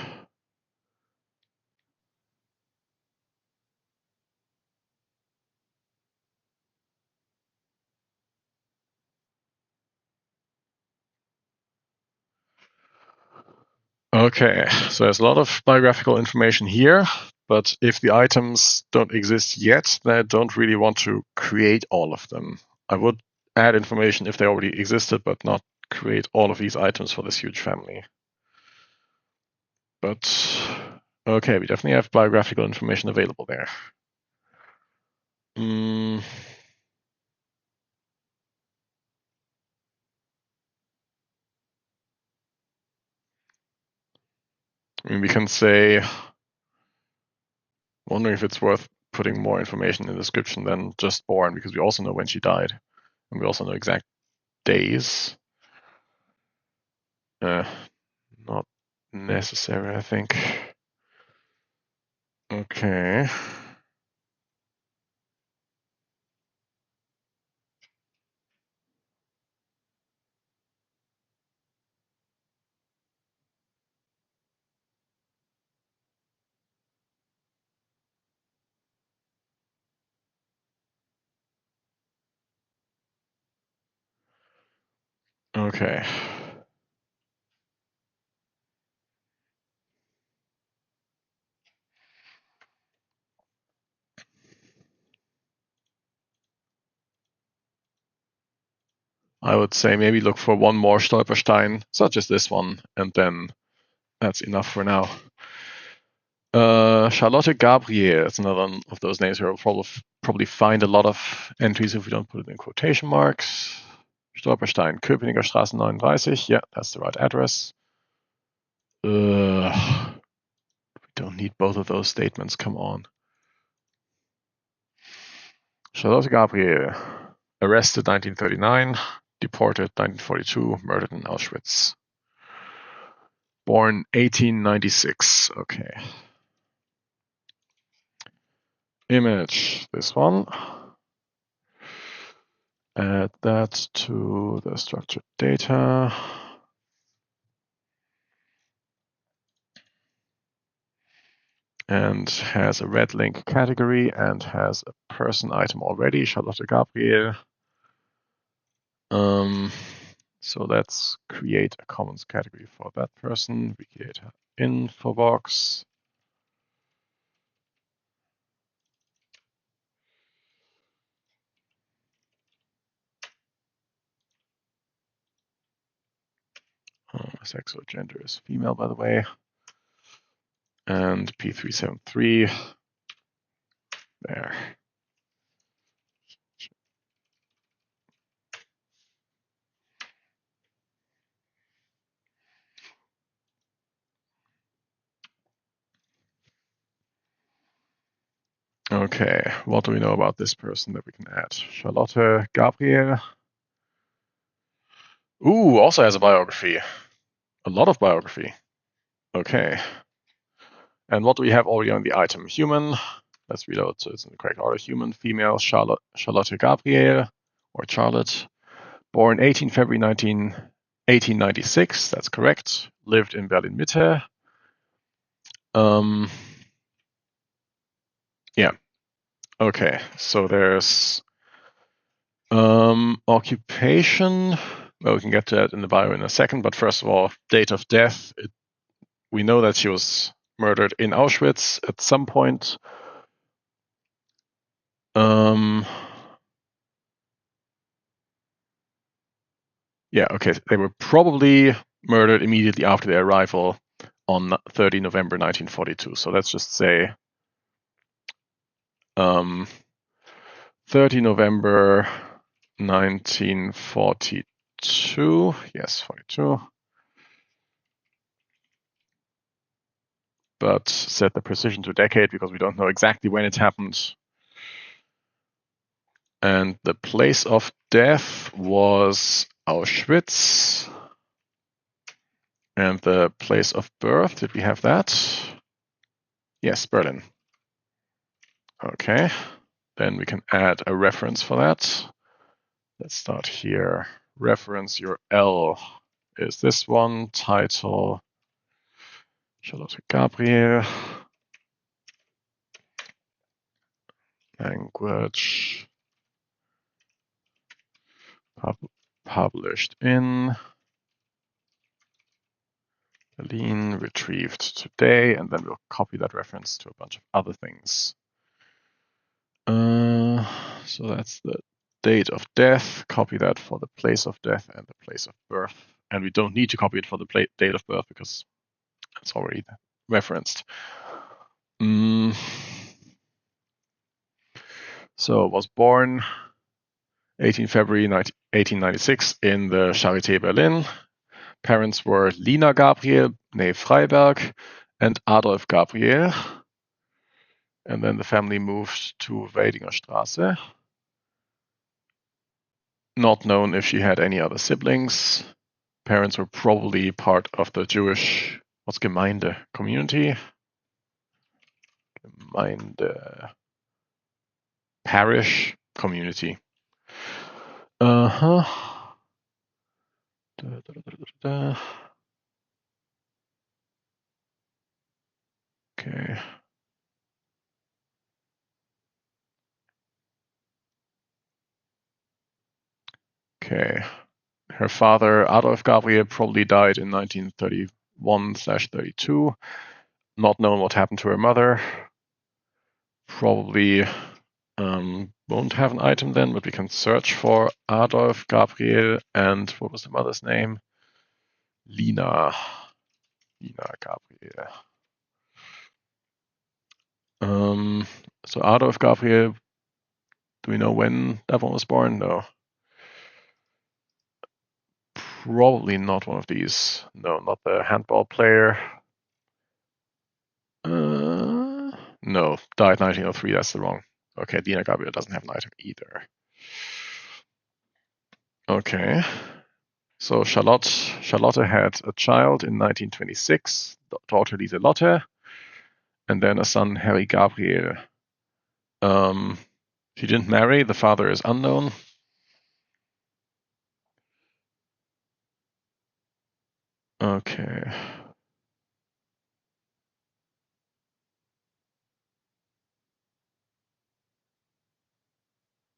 Okay, so there's a lot of biographical information here, but if the items don't exist yet, then I don't really want to create all of them. I would add information if they already existed, but not create all of these items for this huge family. But okay, we definitely have biographical information available there. I mean, we can say, wondering if it's worth putting more information in the description than just born, because we also know when she died, and we also know exact days. Not necessary, I think. Okay. Okay. I would say maybe look for one more Stolpersteine, such as this one, and then that's enough for now. Charlotte Gabriel, it's another one of those names where we'll probably find a lot of entries if we don't put it in quotation marks. Stolperstein, Köpenicker Straße 39. Yeah, that's the right address. We don't need both of those statements, come on. Charlotte Gabriel, arrested 1939, deported 1942, murdered in Auschwitz. Born 1896. Okay. Image, this one. Add that to the structured data. And has a red link category and has a person item already, Charlotte Gabriel. So let's create a commons category for that person. Wikidata info box. Sex or gender is female, by the way. And P373 there. Okay, what do we know about this person that we can add? Charlotte Gabriel. Ooh, also has a biography. A lot of biography. Okay. And what do we have already on the item? Human. Let's reload so it's in the correct order. Human, female, Charlotte Gabriel, or Charlotte. Born 18 February 1896. That's correct. Lived in Berlin Mitte. Yeah. Okay. So there's occupation. Well, we can get to that in the bio in a second. But first of all, date of death. We know that she was murdered in Auschwitz at some point. Yeah, okay. They were probably murdered immediately after their arrival on 30 November 1942. So let's just say 30 November 1942. Yes, 42. But set the precision to decade because we don't know exactly when it happened. And the place of death was Auschwitz. And the place of birth, did we have that? Yes, Berlin. Okay. Then we can add a reference for that. Let's start here. Reference URL is this one. Title, Charlotte Gabriel. Language, published in Berlin, retrieved today, and then we'll copy that reference to a bunch of other things. So that's the date of death. Copy that for the place of death and the place of birth. And we don't need to copy it for the date of birth because it's already referenced. So was born 18 February 1896 in the Charité Berlin. Parents were Lina Gabriel, née Freiberg, and Adolf Gabriel. And then the family moved to Weidinger Straße. Not known if she had any other siblings. Parents were probably part of the Jewish, what's Gemeinde? Community? Gemeinde. Parish? Community. Okay. Okay. Her father, Adolf Gabriel, probably died in 1931/32. Not known what happened to her mother. Probably won't have an item then, but we can search for Adolf Gabriel and what was the mother's name? Lina Gabriel. So Adolf Gabriel, do we know when that one was born? No. Probably not one of these. No, not the handball player. No, died 1903. That's the wrong. Okay, Lina Gabriel doesn't have an item either. Okay. So Charlotte had a child in 1926, daughter Lieselotte, and then a son, Harry Gabriel. She didn't marry. The father is unknown. Okay.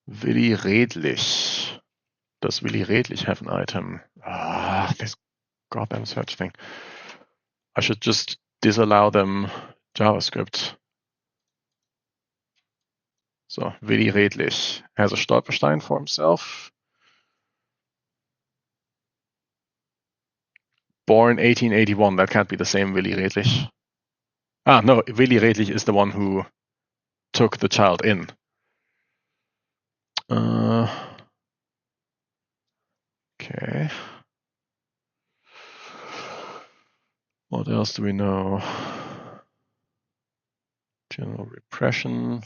Willi Redlich. Does Willi Redlich have an item? Ah, this goddamn search thing. I should just disallow them JavaScript. So, Willi Redlich has a Stolpersteine for himself. Born 1881. That can't be the same Willi Redlich. Ah, no, Willi Redlich is the one who took the child in. Okay. What else do we know? General repression.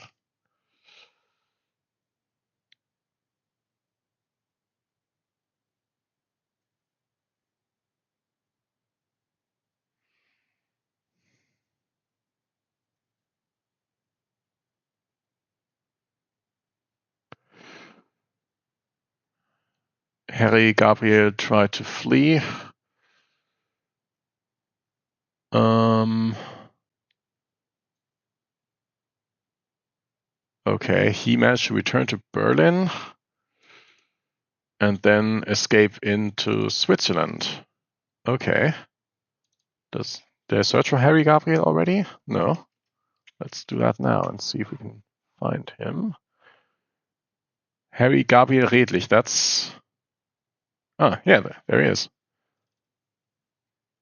Harry Gabriel tried to flee. Okay, he managed to return to Berlin and then escape into Switzerland. Okay. Does they search for Harry Gabriel already? No. Let's do that now and see if we can find him. Harry Gabriel Redlich, that's... Ah, yeah, there he is.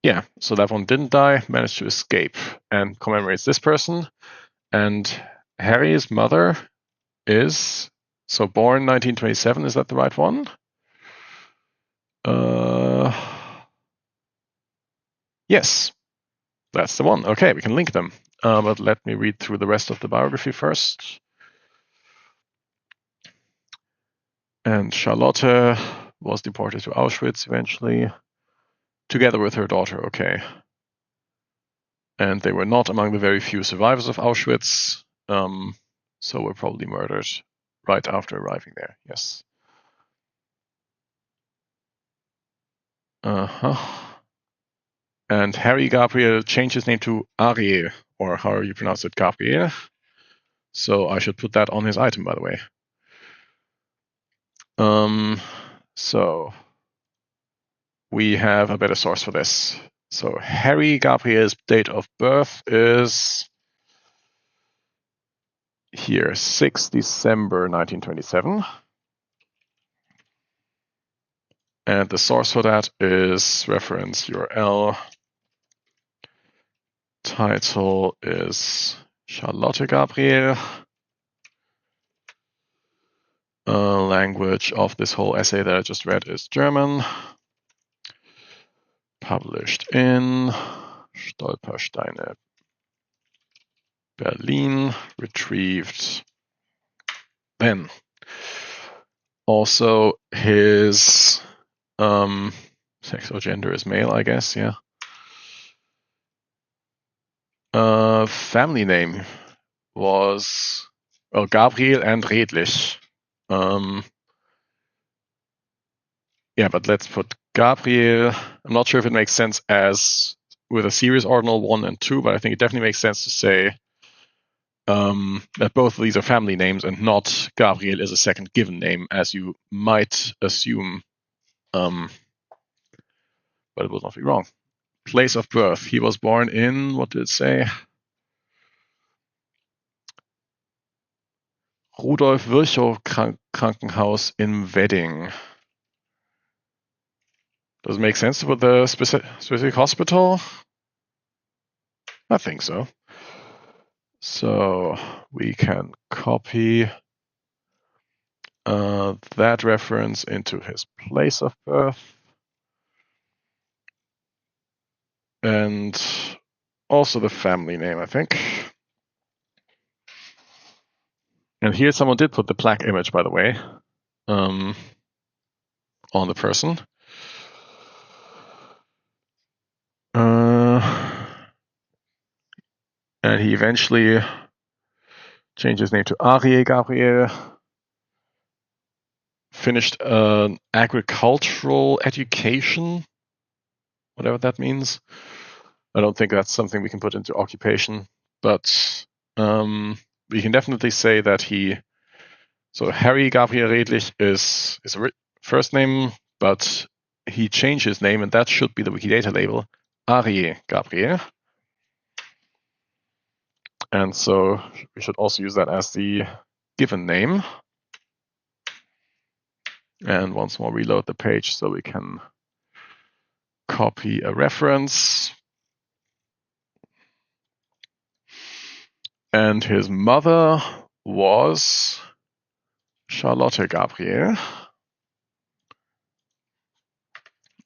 Yeah, so that one didn't die, managed to escape, and commemorates this person. And Harry's mother is... So born 1927, is that the right one? Yes, that's the one. Okay, we can link them. But let me read through the rest of the biography first. And Charlotte was deported to Auschwitz eventually, together with her daughter. Okay. And they were not among the very few survivors of Auschwitz, so were probably murdered right after arriving there. Yes. And Harry Gabriel changed his name to Ariel, or how you pronounce it, Gabriel. So I should put that on his item, by the way. So we have a better source for this. So Harry Gabriel's date of birth is here, 6 December 1927. And the source for that is reference URL. Title is Charlotte Gabriel. Language of this whole essay that I just read is German. Published in Stolpersteine, Berlin. Retrieved then. Also, his sex or gender is male, I guess, yeah. Family name was Gabriel and Redlich. Yeah, but let's put Gabriel. I'm not sure if it makes sense as with a series ordinal 1 and 2, but I think it definitely makes sense to say that both of these are family names and not Gabriel is a second given name, as you might assume. But it will not be wrong. Place of birth. He was born in, what did it say? Rudolf Virchow Krankenhaus in Wedding. Does it make sense to put the specific hospital? I think so. So we can copy that reference into his place of birth. And also the family name, I think. And here someone did put the plaque image, by the way, on the person. And he eventually changed his name to Ariel Gabriel. Finished an agricultural education whatever that means. I don't think that's something we can put into occupation, but we can definitely say that so Harry Gabriel Redlich is a first name, but he changed his name, and that should be the Wikidata label, Arie Gabriel. And so we should also use that as the given name. And once more, reload the page so we can copy a reference. And his mother was Charlotte Gabriel.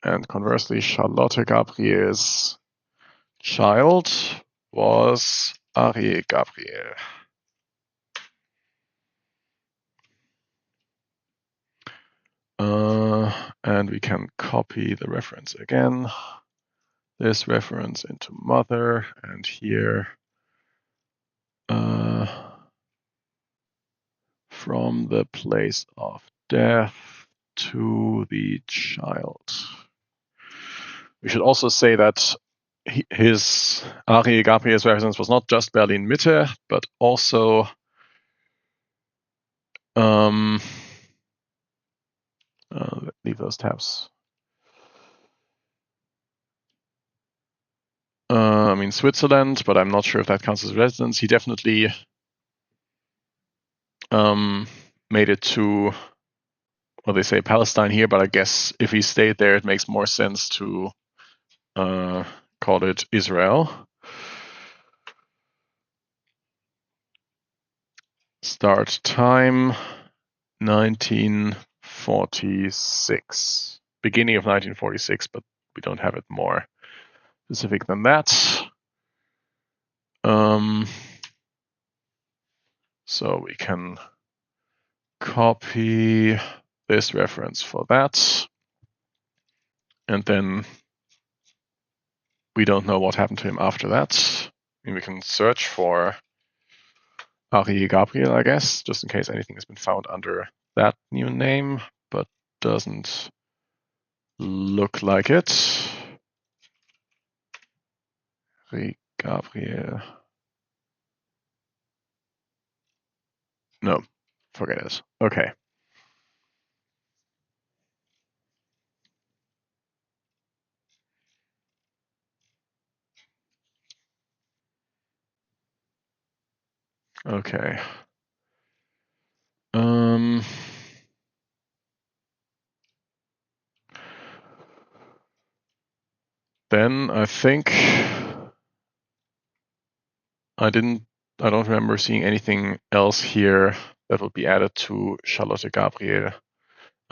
And conversely, Charlotte Gabriel's child was Arie Gabriel. And we can copy the reference again. This reference into mother, and here from the place of death to the child. We should also say that his Arie Gabriel's reference was not just Berlin Mitte, but also leave those tabs. I mean Switzerland, but I'm not sure if that counts as residence. He definitely made it to, well, they say Palestine here, but I guess if he stayed there, it makes more sense to call it Israel. Start time 1946, beginning of 1946, but we don't have it more specific than that. So we can copy this reference for that. And then we don't know what happened to him after that. And we can search for Arie Gabriel, I guess, just in case anything has been found under that new name, but doesn't look like it. Arie Gabriel. No, forget it. Okay. Okay. Then I think I don't remember seeing anything else here that would be added to Charlotte Gabriel.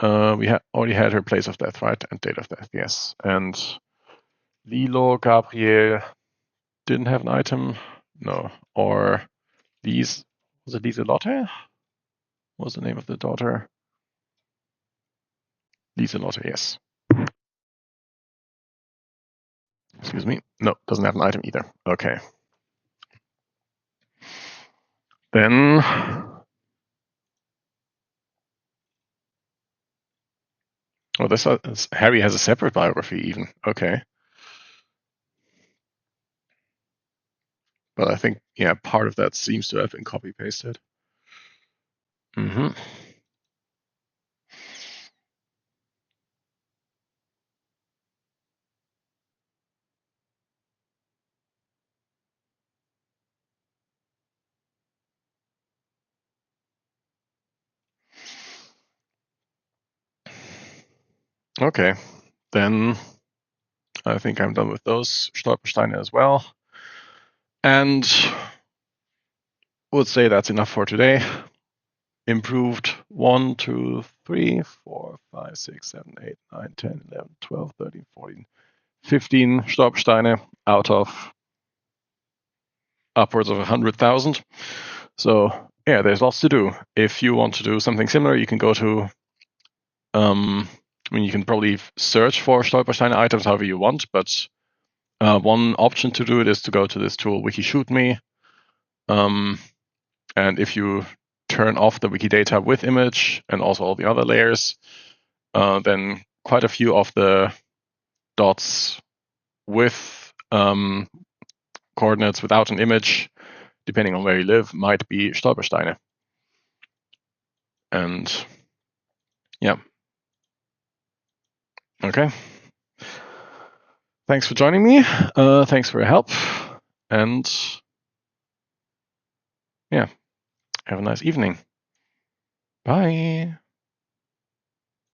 We already had her place of death, right? And date of death, yes. And Lilo Gabriel didn't have an item? No. Or was it Lieselotte? What was the name of the daughter? Lieselotte, yes. Excuse me. No, doesn't have an item either. Okay. Then Harry has a separate biography even. Okay. But I think, yeah, part of that seems to have been copy-pasted. Mm-hmm. Okay, then I think I'm done with those Stolpersteine as well. And would say that's enough for today. Improved 1, 2, 3, 4, 5, 6, 7, 8, 9, 10, 11, 12, 13, 14, 15 Stolpersteine out of upwards of 100,000. So yeah, there's lots to do. If you want to do something similar, you can go to you can probably search for Stolpersteine items however you want, but one option to do it is to go to this tool Wikishootme. And if you turn off the Wikidata with image and also all the other layers, then quite a few of the dots with coordinates without an image, depending on where you live, might be Stolpersteine. And yeah. Okay. Thanks for joining me. Thanks for your help. And yeah, have a nice evening. Bye.